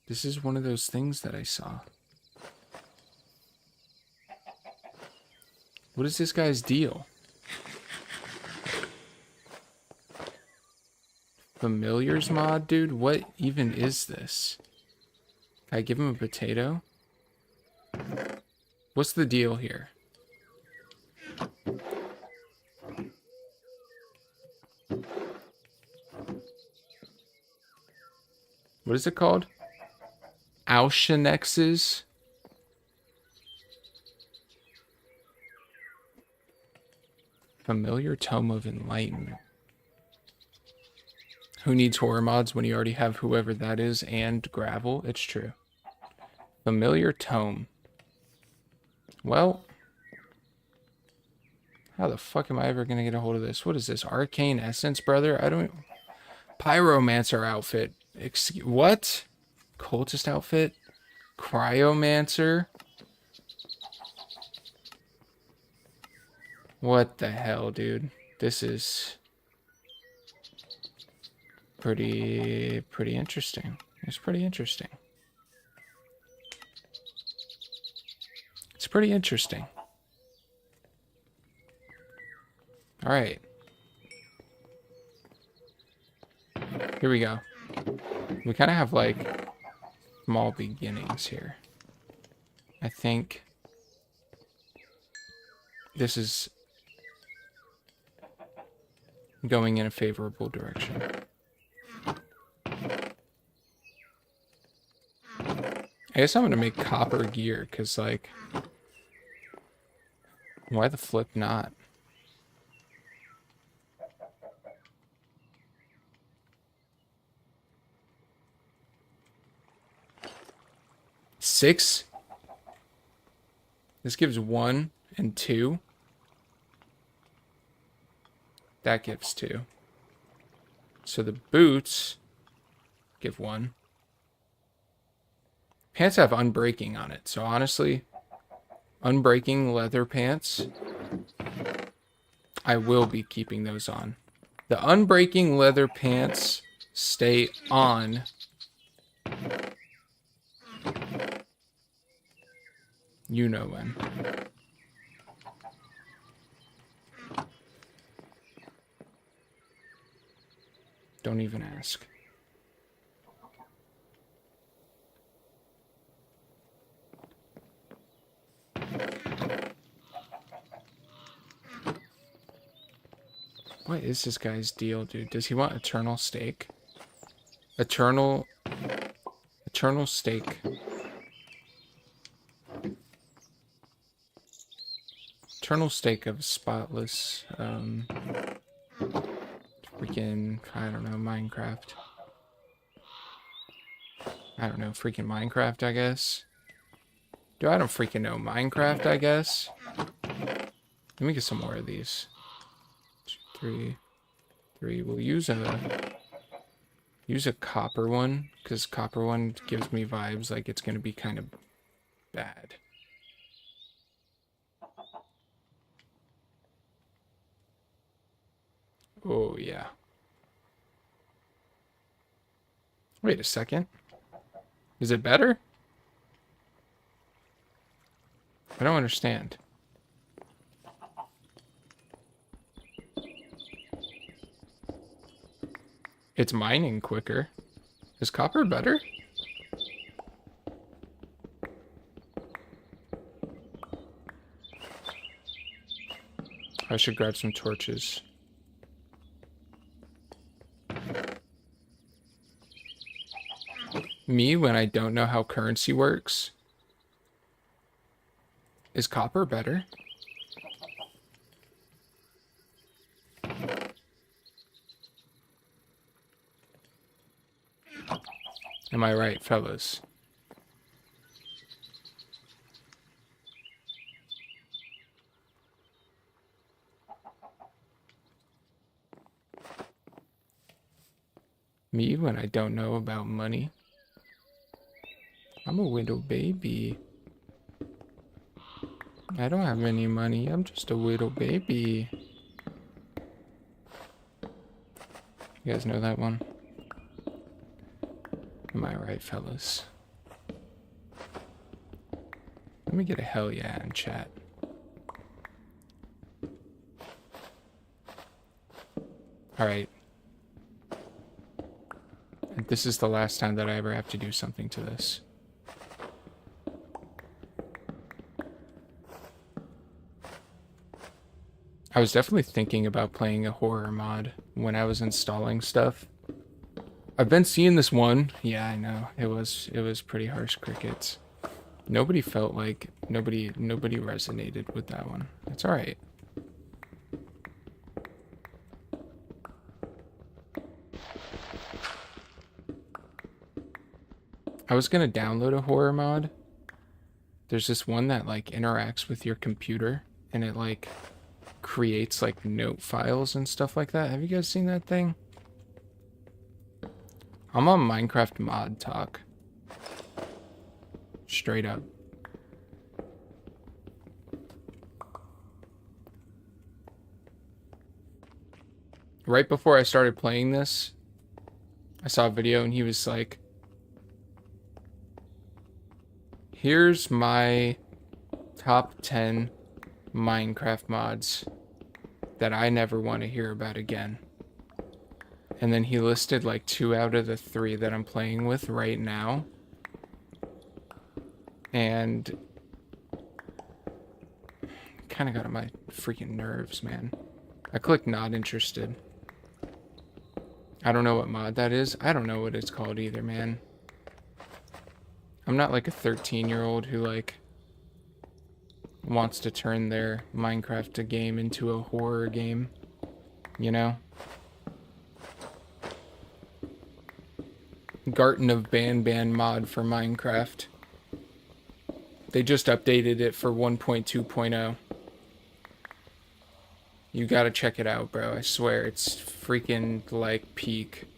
This is one of those things that I saw. What is this guy's deal? Familiars mod, dude? What even is this? Can I give him a potato? What's the deal here? What is it called? retnuh66? Familiar Tome of Enlightenment. Who needs horror mods when you already have whoever that is and gravel? It's true. Familiar Tome. Well, how the fuck am I ever gonna get a hold of this? What is this? Arcane Essence, brother? I don't... Pyromancer outfit. Excuse... What? Cultist outfit? Cryomancer? What the hell, dude? This is... pretty interesting. It's pretty interesting. It's pretty interesting. All right. Here we go. We kind of have like small beginnings here. I think this is going in a favorable direction. I guess I'm gonna make copper gear, cause like, why the flip not? Six? This gives 1 and 2. That gives 2. So the boots give 1. Pants have unbreaking on it, so honestly, unbreaking leather pants, I will be keeping those on. The unbreaking leather pants stay on. You know when. Don't even ask. What is this guy's deal, dude? Does he want eternal steak? Eternal steak. Eternal steak of spotless, freaking, I don't know, Minecraft. I don't know, freaking Minecraft, I guess. Dude, I don't freaking know Minecraft, I guess. Let me get some more of these. 3. We'll use a copper one, because copper one gives me vibes like it's gonna be kind of bad. Oh yeah. Wait a second. Is it better? I don't understand. It's mining quicker. Is copper better? I should grab some torches. Me, when I don't know how currency works. Is copper better? Am I right, fellas? Me, when I don't know about money. I'm a widow baby. I don't have any money. I'm just a widow baby. You guys know that one? Am I right, fellas? Let me get a hell yeah in chat. Alright. This is the last time that I ever have to do something to this. I was definitely thinking about playing a horror mod when I was installing stuff. I've been seeing this one. Yeah, I know. It was pretty harsh crickets. Nobody felt like nobody resonated with that one. It's all right. I was gonna download a horror mod. There's this one that like interacts with your computer and it like creates like note files and stuff like that. Have you guys seen that thing? I'm on Minecraft Mod Talk. Straight up. Right before I started playing this, I saw a video and he was like, here's my top 10 Minecraft mods that I never want to hear about again. And then he listed like 2 out of the 3 that I'm playing with right now. And kind of got on my freaking nerves, man. I clicked not interested. I don't know what mod that is. I don't know what it's called either, man. I'm not like a 13-year-old who like wants to turn their Minecraft game into a horror game, you know? Garten of Ban mod for Minecraft. They just updated it for 1.2.0. You gotta check it out, bro. I swear, it's freaking like peak.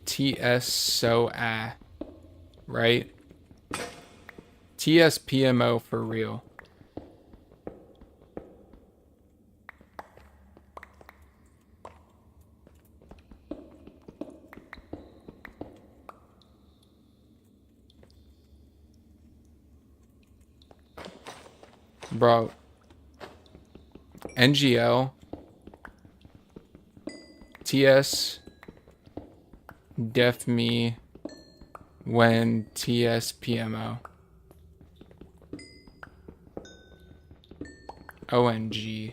TS so right? TSPMO for real. Bro, NGL, TS, def me when TS PMO. ONG.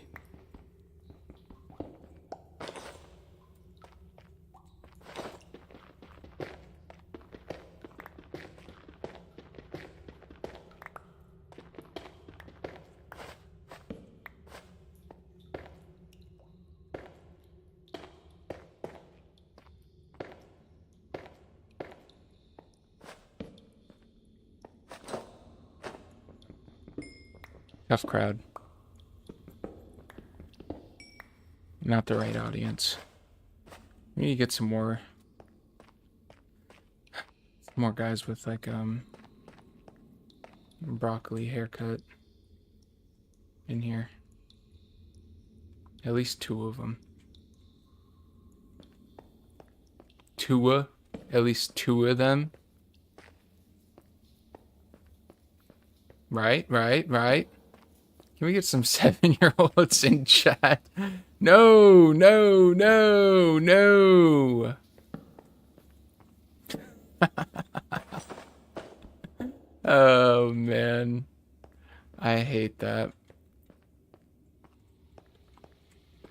Tough crowd. Not the right audience. We need to get some more guys with like broccoli haircut in here. At least 2 of them. At least 2 of them. Right. Can we get some 7-year-olds in chat? No. Oh, man. I hate that.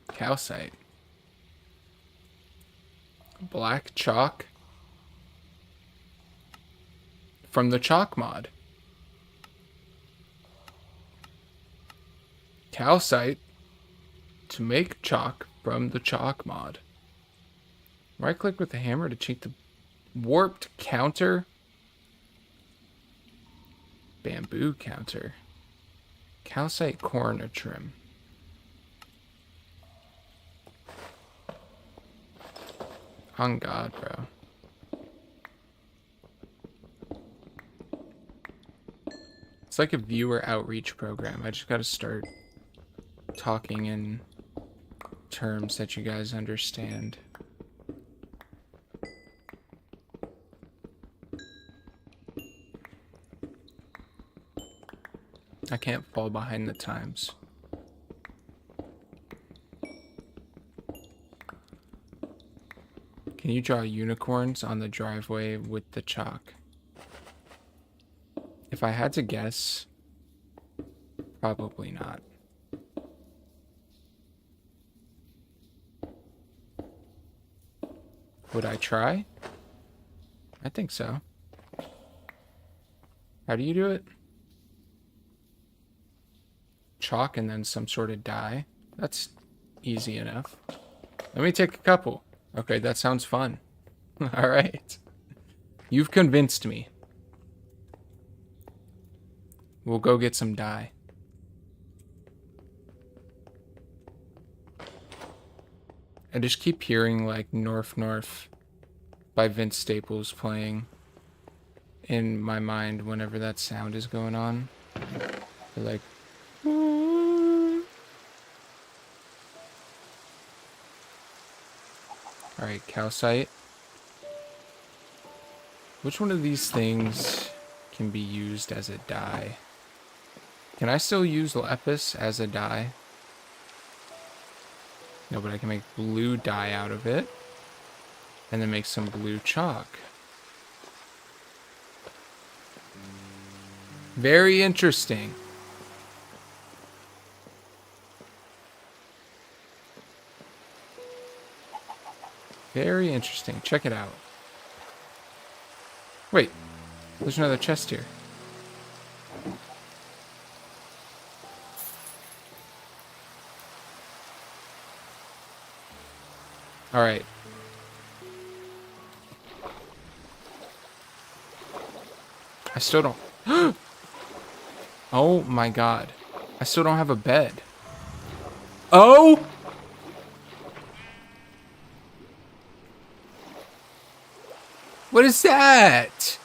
Calcite. Black chalk. From the chalk mod. Calcite to make chalk from the chalk mod. Right click with the hammer to cheat the warped counter. Bamboo counter. Calcite corner trim. On God, bro. It's like a viewer outreach program. I just gotta start talking in terms that you guys understand. I can't fall behind the times. Can you draw unicorns on the driveway with the chalk? If I had to guess, probably not. Would I try? I think so. How do you do it? Chalk and then some sort of dye. That's easy enough. Let me take a couple. Okay, that sounds fun. All right. You've convinced me. We'll go get some dye. I just keep hearing like North North by Vince Staples playing in my mind whenever that sound is going on. They're like, alright, calcite. Which one of these things can be used as a dye? Can I still use lapis as a dye? No, but I can make blue dye out of it. And then make some blue chalk. Very interesting. Very interesting. Check it out. Wait, there's another chest here. All right. I still don't. Oh my God. I still don't have a bed. Oh! What is that?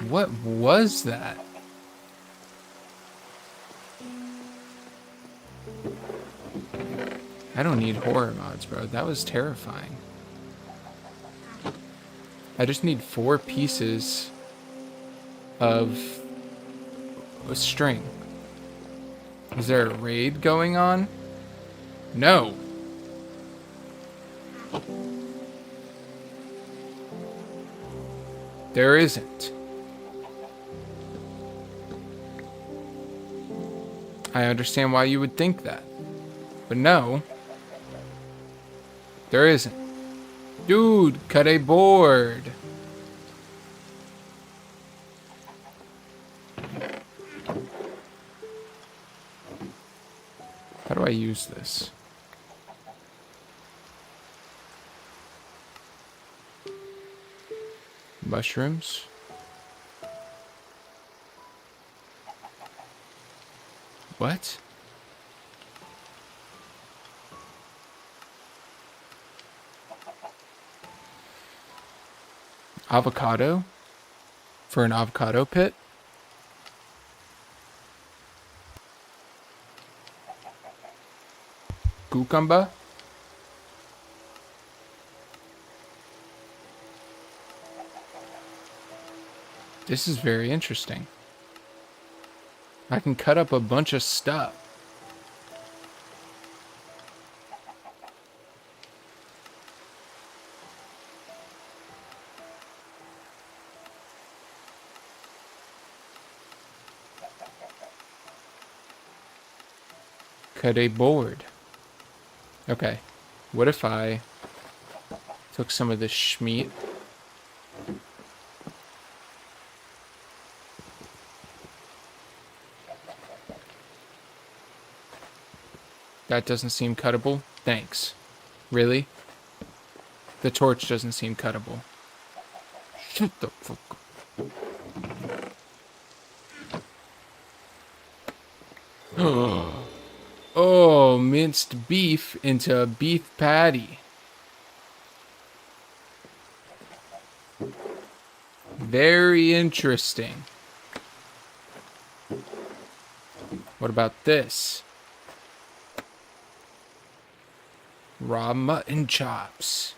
What was that? I don't need horror mods, bro. That was terrifying. I just need 4 pieces of a string. Is there a raid going on? No. There isn't. I understand why you would think that. But no. There isn't. Dude, cut a board. How do I use this? Mushrooms. What? Avocado? For an avocado pit? Cucumber? This is very interesting. I can cut up a bunch of stuff. Cut a board. Okay. What if I took some of this schmeat? That doesn't seem cuttable. Thanks. Really? The torch doesn't seem cuttable. Shut the fuck up. Oh, minced beef into a beef patty. Very interesting. What about this? Raw mutton chops.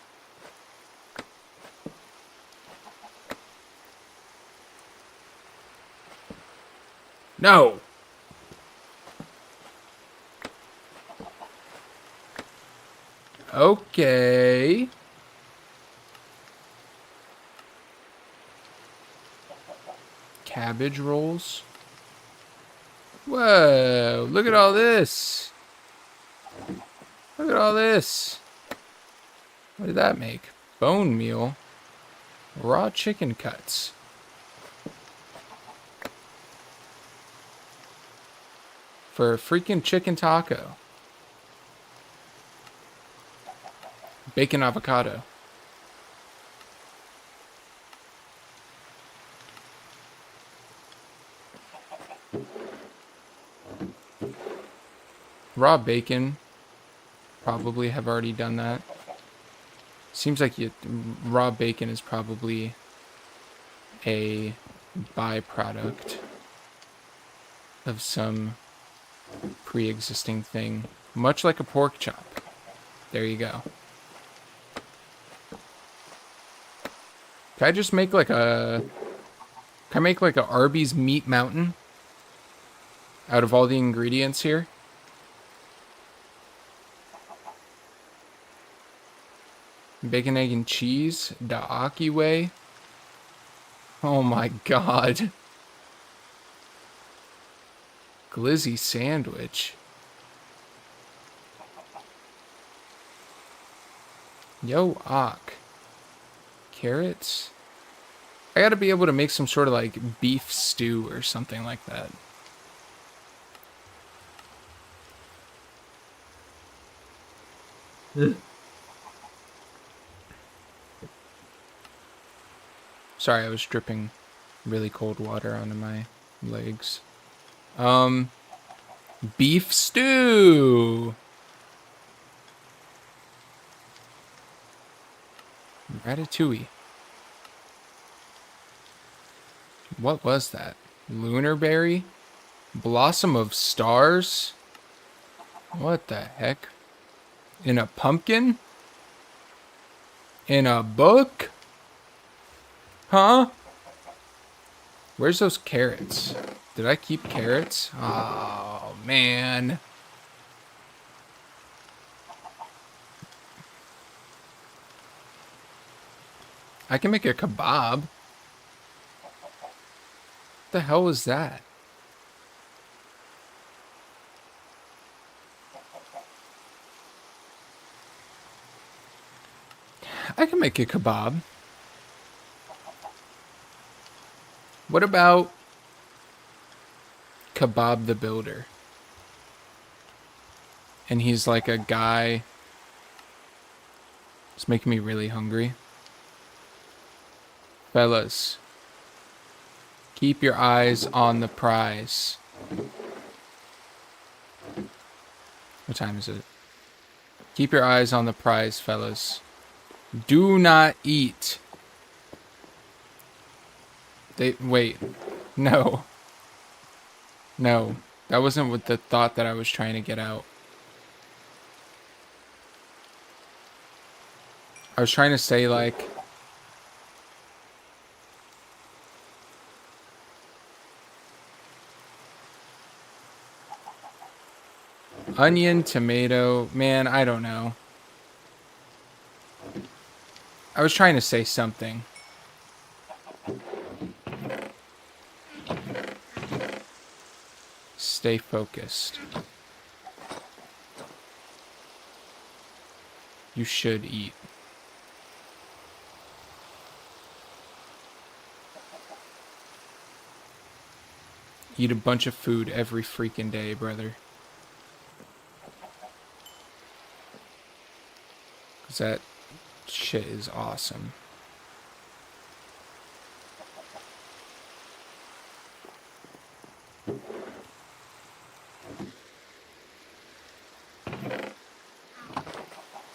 No! Okay. Cabbage rolls. Whoa, look at all this. Look at all this. What did that make? Bone meal. Raw chicken cuts. For a freaking chicken taco. Bacon avocado. Raw bacon. Probably have already done that. Seems like raw bacon is probably a byproduct of some pre-existing thing. Much like a pork chop. There you go. Can I just make like a... Can I make like a Arby's meat mountain? Out of all the ingredients here? Bacon, egg, and cheese. The Aki way. Oh my god. Glizzy sandwich. Yo, Ak. Carrots? I gotta be able to make some sort of like beef stew or something like that. Sorry, I was dripping really cold water onto my legs. Beef stew! Ratatouille. What was that? Lunar berry? Blossom of stars? What the heck? In a pumpkin? In a book? Huh? Where's those carrots? Did I keep carrots? Oh, man. I can make a kebab. What the hell was that? I can make a kebab. What about Kebab the Builder? And he's like a guy. It's making me really hungry. Fellas, keep your eyes on the prize. What time is it? Keep your eyes on the prize, fellas. Do not eat. Wait. No. No. That wasn't what the thought that I was trying to get out. I was trying to say, like... Onion, tomato. Man, I don't know. I was trying to say something. Stay focused. You should eat. Eat a bunch of food every freaking day, brother. Because that shit is awesome.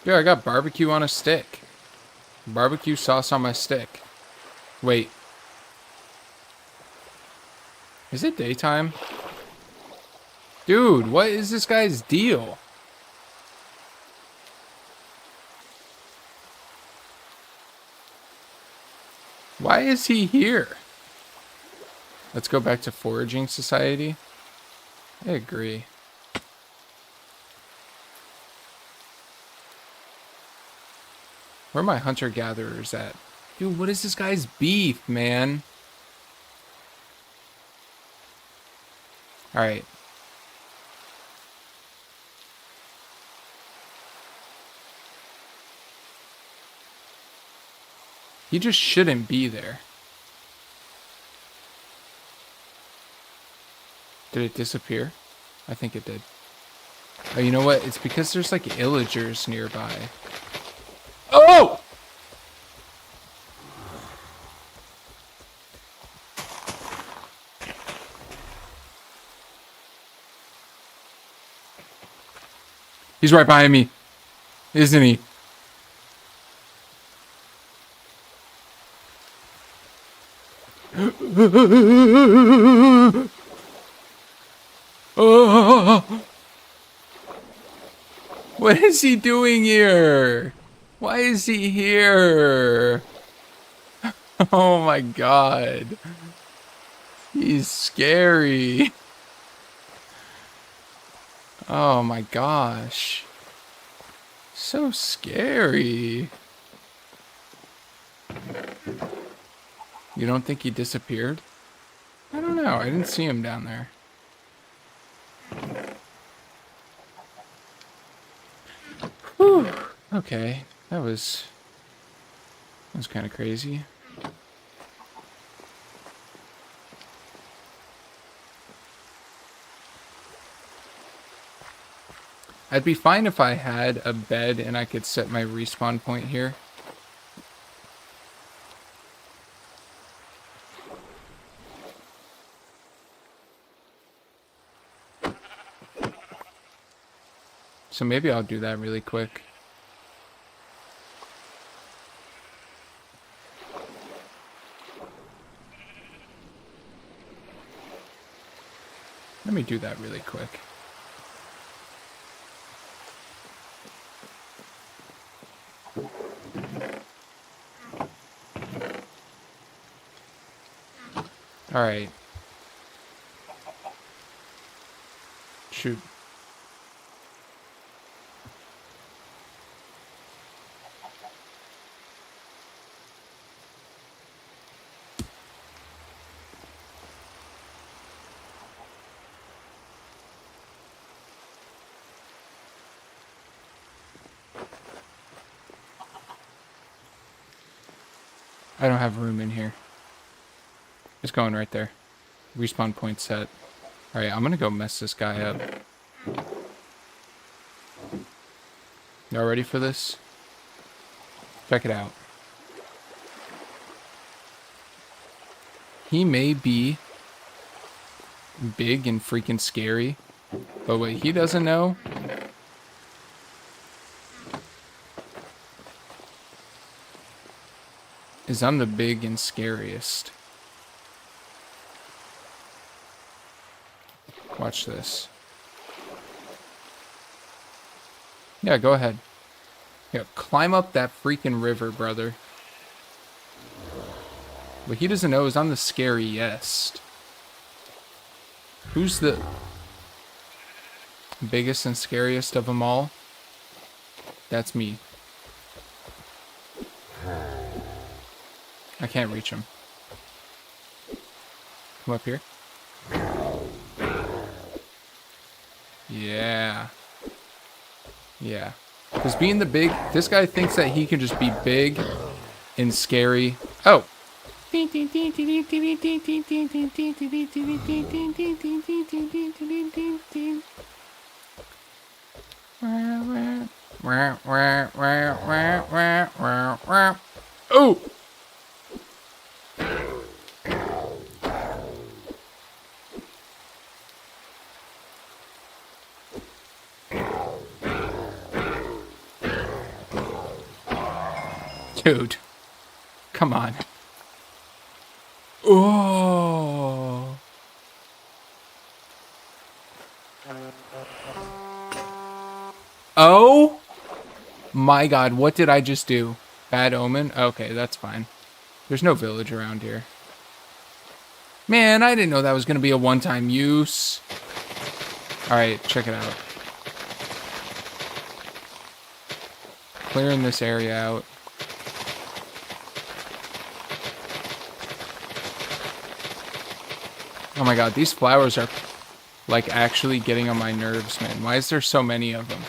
Dude, I got barbecue on a stick. Barbecue sauce on my stick. Wait. Is it daytime? Dude, what is this guy's deal? Why is he here? Let's go back to foraging society. I agree. Where are my hunter-gatherers at? Dude, what is this guy's beef, man? Alright. He just shouldn't be there. Did it disappear? I think it did. Oh, you know what? It's because there's like illagers nearby. Oh! He's right behind me, isn't he? Oh! What is he doing here? Why is he here? Oh my god. He's scary. Oh my gosh. So scary. You don't think he disappeared? I don't know. I didn't see him down there. Whew. Okay. That was kind of crazy. I'd be fine if I had a bed and I could set my respawn point here. So maybe I'll do that really quick. Let me do that really quick. All right. Shoot. I don't have room in here. It's going right there. Respawn point set. Alright, I'm gonna go mess this guy up. Y'all ready for this? Check it out. He may be big and freaking scary, but what he doesn't know is I'm the big and scariest. Watch this. Yeah, go ahead. Yeah, climb up that freaking river, brother. What he doesn't know is I'm the scariest. Who's the... Biggest and scariest of them all. That's me. I can't reach him. Come up here. Yeah. Yeah. Because being the big... This guy thinks that he can just be big and scary. Oh! Oh! Dude. Come on. Oh. Oh my god, what did I just do? Bad omen? Okay, that's fine. There's no village around here. Man, I didn't know that was going to be a one-time use. Alright, check it out. Clearing this area out. Oh my god, these flowers are, like, actually getting on my nerves, man. Why is there so many of them?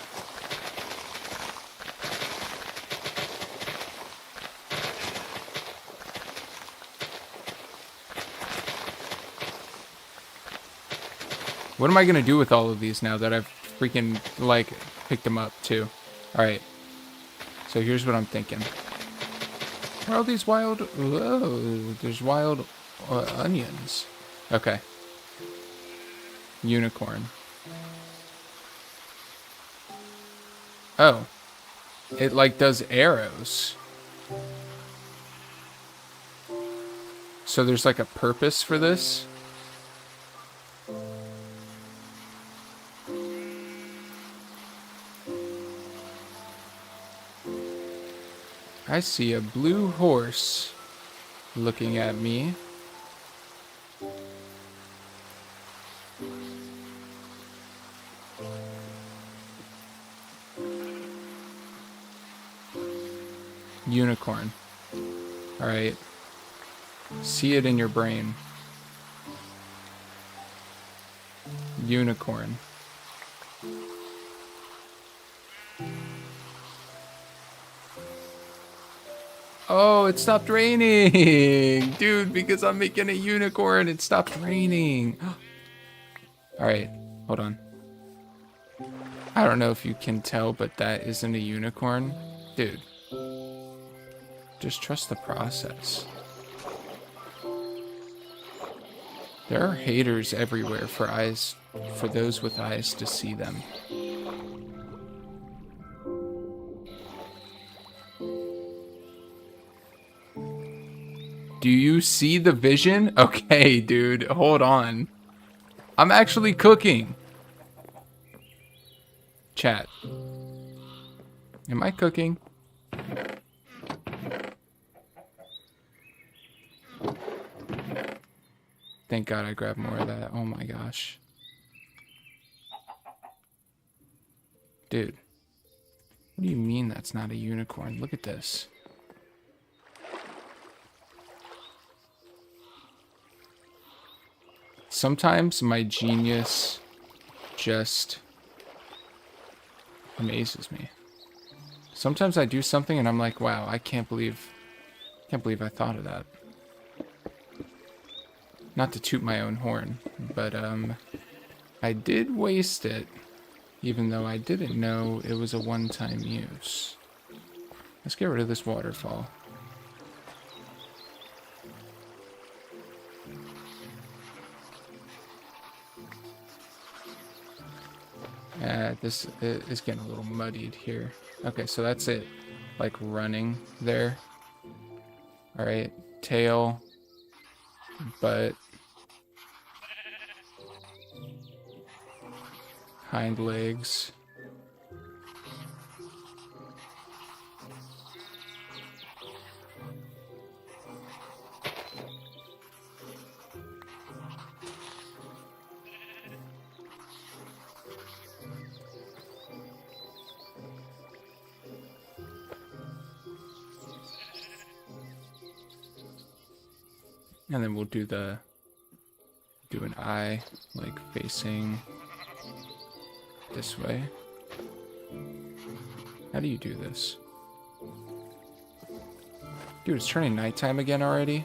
What am I gonna do with all of these now that I've freaking, like, picked them up, too? Alright. So here's what I'm thinking. Where are all these wild... Whoa, there's wild onions. Okay. Unicorn. Oh. It, like, does arrows. So there's, like, a purpose for this? I see a blue horse looking at me. Unicorn. Alright. See it in your brain. Unicorn. Oh, it stopped raining! Dude, because I'm making a unicorn, it stopped raining. Alright, hold on. I don't know if you can tell, but that isn't a unicorn. Dude. Just trust the process. There are haters everywhere for those with eyes to see them. Do you see the vision? Okay, dude, hold on. I'm actually cooking. Chat. Am I cooking? Thank God I grabbed more of that. Oh my gosh. Dude. What do you mean that's not a unicorn? Look at this. Sometimes my genius just amazes me. Sometimes I do something and I'm like, wow, I can't believe I thought of that. Not to toot my own horn, but I did waste it, even though I didn't know it was a one-time use. Let's get rid of this waterfall. This is getting a little muddied here. Okay, so that's it. Like running there. Alright, tail, butt, hind legs. And then we'll do an eye, like, facing this way. How do you do this? Dude, it's turning nighttime again already.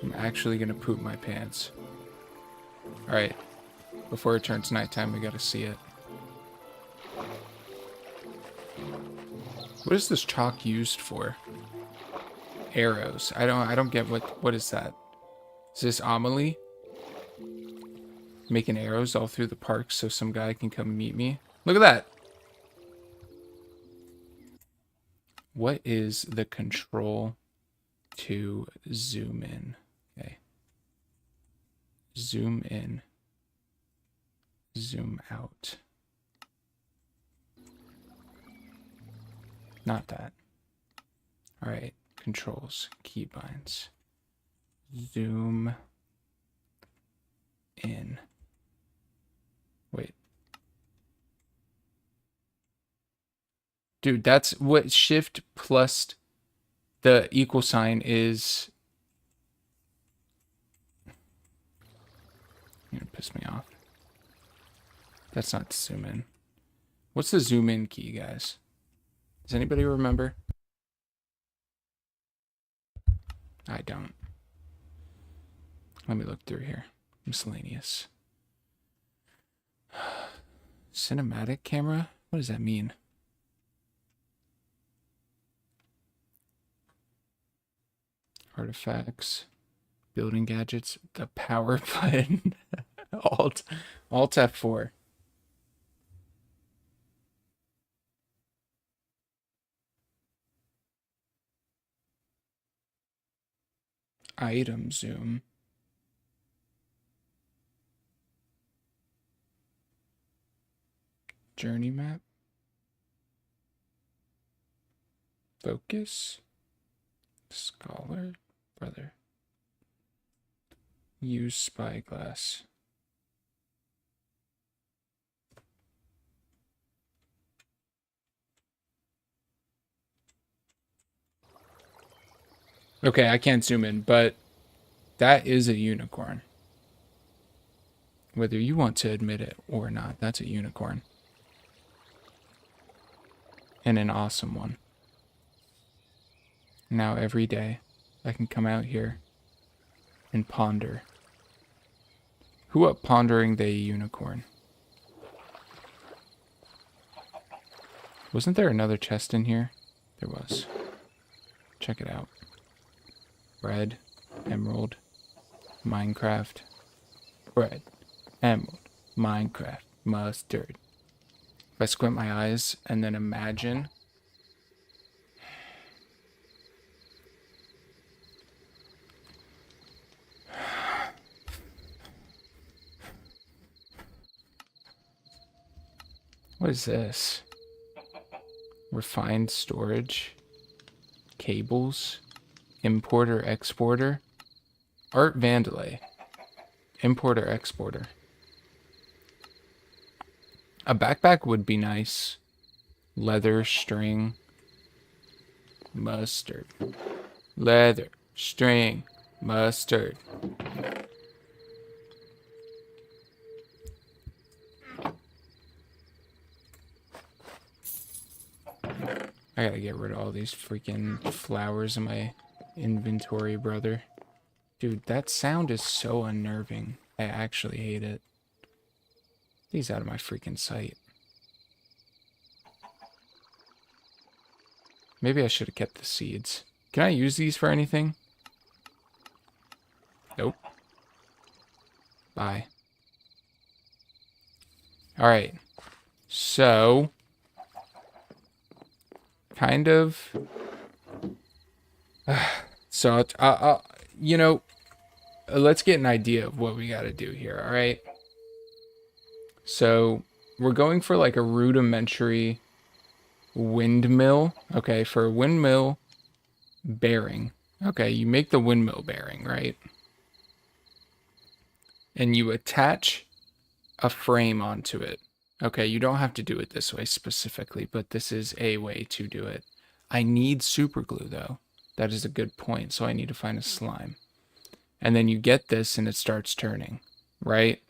I'm actually gonna poop my pants. Alright. Before it turns nighttime, we gotta see it. What is this chalk used for? Arrows. I don't get what is that? Is this Amelie? Making arrows all through the park so some guy can come meet me? Look at that! What is the control to zoom in? Okay. Zoom in. Zoom out. Not that. All right. Controls. Keybinds. Zoom in. Wait. Dude, that's what shift plus the equal sign is. You're gonna piss me off. That's not zoom in. What's the zoom in key, guys? Does anybody remember? I don't. Let me look through here. Miscellaneous. Cinematic camera? What does that mean? Artifacts. Building gadgets. The power button. Alt F4. Item zoom. Journey map. Focus. Scholar. Brother. Use spyglass. Okay, I can't zoom in, but that is a unicorn. Whether you want to admit it or not, that's a unicorn. And an awesome one. Now every day, I can come out here and ponder. Who up pondering the unicorn? Wasn't there another chest in here? There was. Check it out. Bread, emerald, Minecraft, bread, emerald, Minecraft, mustard. If I squint my eyes and then imagine what is this? Refined storage, cables, importer, exporter, art vandalay, importer, exporter. A backpack would be nice. Leather, string, mustard. Leather, string, mustard. I gotta get rid of all these freaking flowers in my inventory, brother. Dude, that sound is so unnerving. I actually hate it. These out of my freaking sight. Maybe I should have kept the seeds. Can I use these for anything? Nope. Bye. Alright. So, kind of. So, you know, let's get an idea of what we got to do here, all right? So, we're going for like a rudimentary windmill. Okay, for a windmill bearing. Okay, you make the windmill bearing, right? And you attach a frame onto it. Okay, you don't have to do it this way specifically, but this is a way to do it. I need super glue though. That is a good point. So I need to find a slime. And then you get this and it starts turning, right?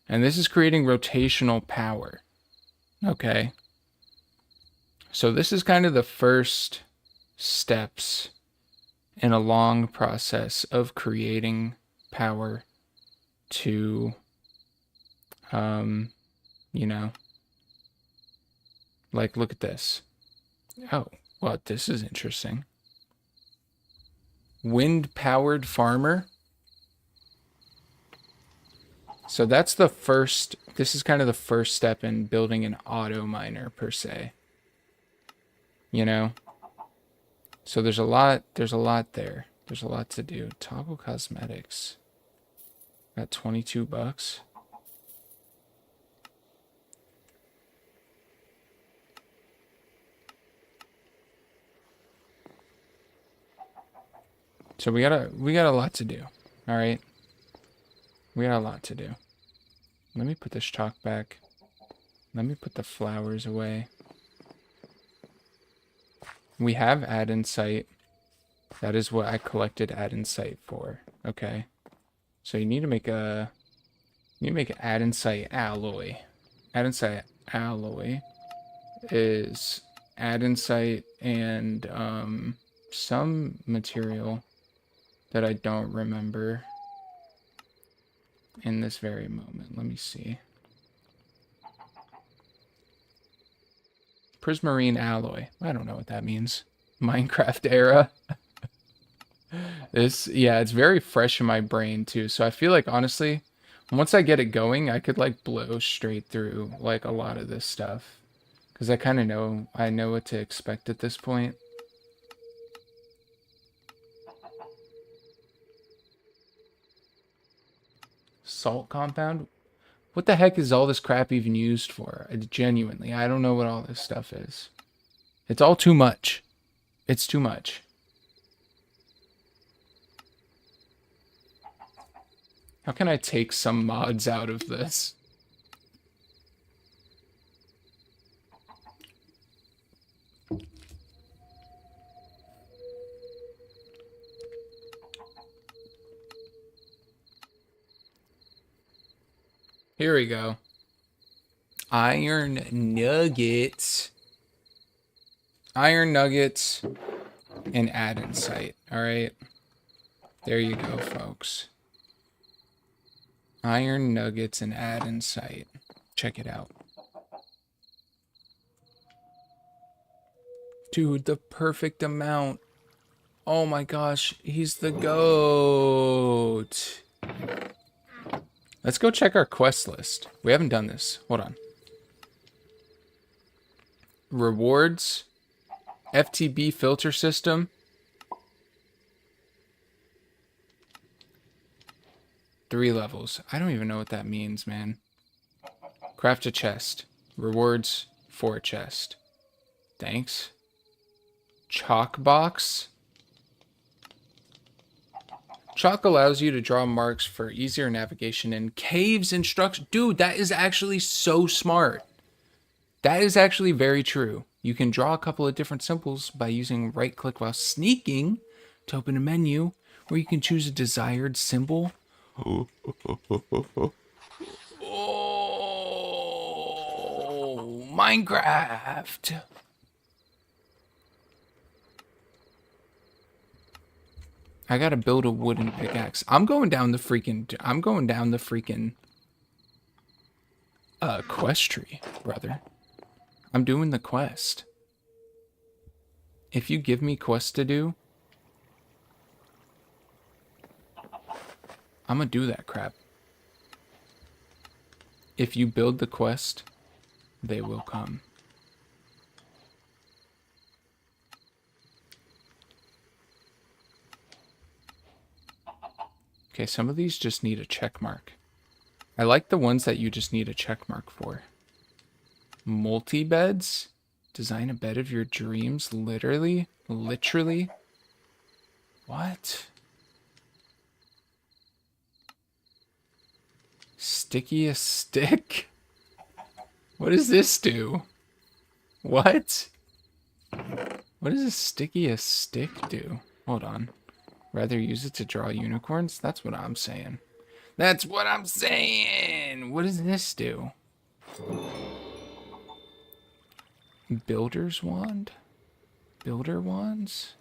And this is creating rotational power. Okay. So this is kind of the first steps in a long process of creating power to, you know, like, look at this. Oh, well, this is interesting. Wind-powered farmer. So that's the first, this is kind of the first step in building an auto miner per se. You know? So there's a lot there. There's a lot to do. Toggle cosmetics. Got 22 bucks. So we got a lot to do. All right. We got a lot to do. Let me put this chalk back. Let me put the flowers away. We have add insight. That is what I collected add insight for. Okay. So you need to make an add insight alloy. Add insight alloy is add insight and some material that I don't remember in this very moment. Let me see. Prismarine alloy. I don't know what that means. Minecraft era. Yeah, it's very fresh in my brain too. So I feel like, honestly, once I get it going, I could like blow straight through like a lot of this stuff. Because I kind of know, I know what to expect at this point. Salt compound? What the heck is all this crap even used for? Genuinely, I don't know what all this stuff is. It's all too much. It's too much. How can I take some mods out of this? Here we go. Iron nuggets. Iron nuggets and add insight. All right. There you go, folks. Iron nuggets and add insight. Check it out. Dude, the perfect amount. Oh my gosh, he's the GOAT. Let's go check our quest list. We haven't done this. Hold on. Rewards. FTB filter system. 3 levels. I don't even know what that means, man. Craft a chest. Rewards for a chest. Thanks. Chalk box. Chalk allows you to draw marks for easier navigation in caves and structures. Dude, that is actually so smart. That is actually very true. You can draw a couple of different symbols by using right click while sneaking to open a menu where you can choose a desired symbol. Oh, Minecraft. I gotta build a wooden pickaxe. I'm going down the freaking quest tree, brother. I'm doing the quest. If you give me quests to do, I'm gonna do that crap. If you build the quest, they will come. Okay, some of these just need a check mark. I like the ones that you just need a check mark for. Multi-beds? Design a bed of your dreams? Literally? Literally? What? Stickiest stick? What does this do? What? What does a stickiest stick do? Hold on. Rather use it to draw unicorns? That's what I'm saying. That's what I'm saying! What does this do? Builder's wand? Builder wands?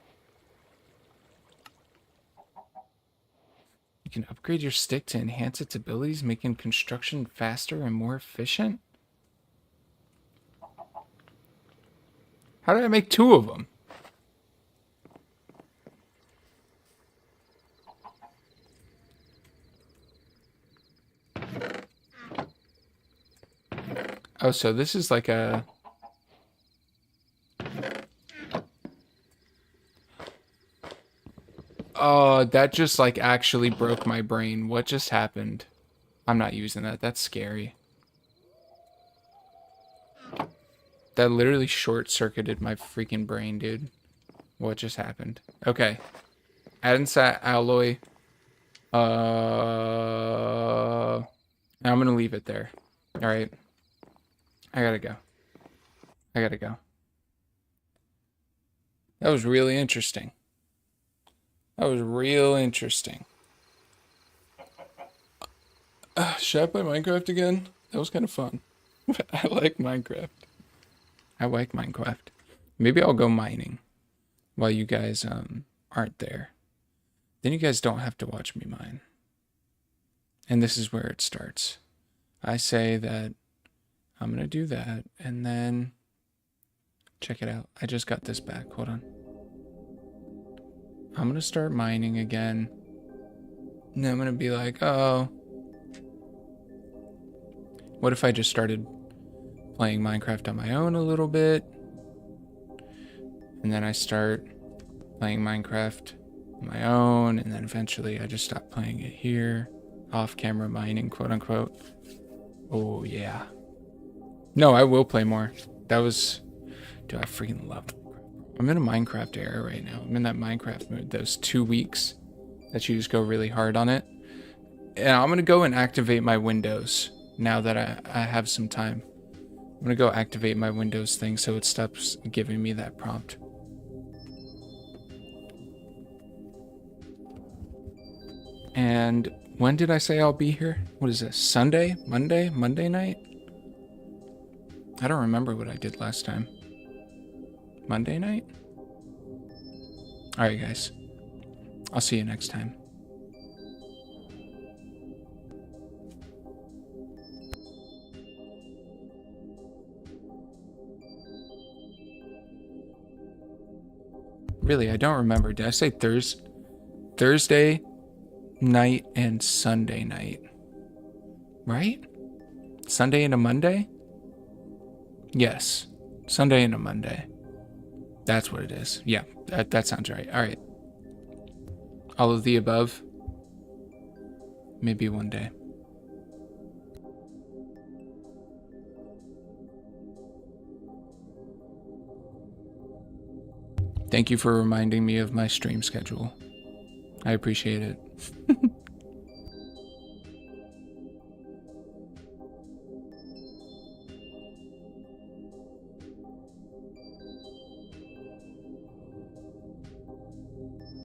You can upgrade your stick to enhance its abilities, making construction faster and more efficient? How did I make 2 of them? Oh, so this is like a... Oh, that just like actually broke my brain. What just happened? I'm not using that. That's scary. That literally short-circuited my freaking brain, dude. What just happened? Okay. Andesite alloy. I'm gonna leave it there. Alright. I gotta go. I gotta go. That was really interesting. That was real interesting. Should I play Minecraft again? That was kind of fun. I like Minecraft. I like Minecraft. Maybe I'll go mining while you guys aren't there. Then you guys don't have to watch me mine. And this is where it starts. I say that I'm going to do that, and then check it out. I just got this back. Hold on. I'm going to start mining again. And then I'm going to be like, oh, what if I just started playing Minecraft on my own a little bit? And then I start playing Minecraft on my own, and then eventually I just stop playing it here. Off-camera mining, quote-unquote. Oh, yeah. No, I will play more. That was... Dude, I freaking love Minecraft. I'm in a Minecraft era right now. I'm in that Minecraft mood. Those 2 weeks that you just go really hard on it. And I'm going to go and activate my Windows now that I have some time. I'm going to go activate my Windows thing so it stops giving me that prompt. And when did I say I'll be here? What is this? Sunday? Monday? Monday night? I don't remember what I did last time. Monday night? Alright, guys. I'll see you next time. Really, I don't remember. Did I say Thursday night and Sunday night? Right? Sunday and a Monday? Yes. Sunday and a Monday. That's what it is. Yeah, that sounds right. All right. All of the above. Maybe one day. Thank you for reminding me of my stream schedule. I appreciate it.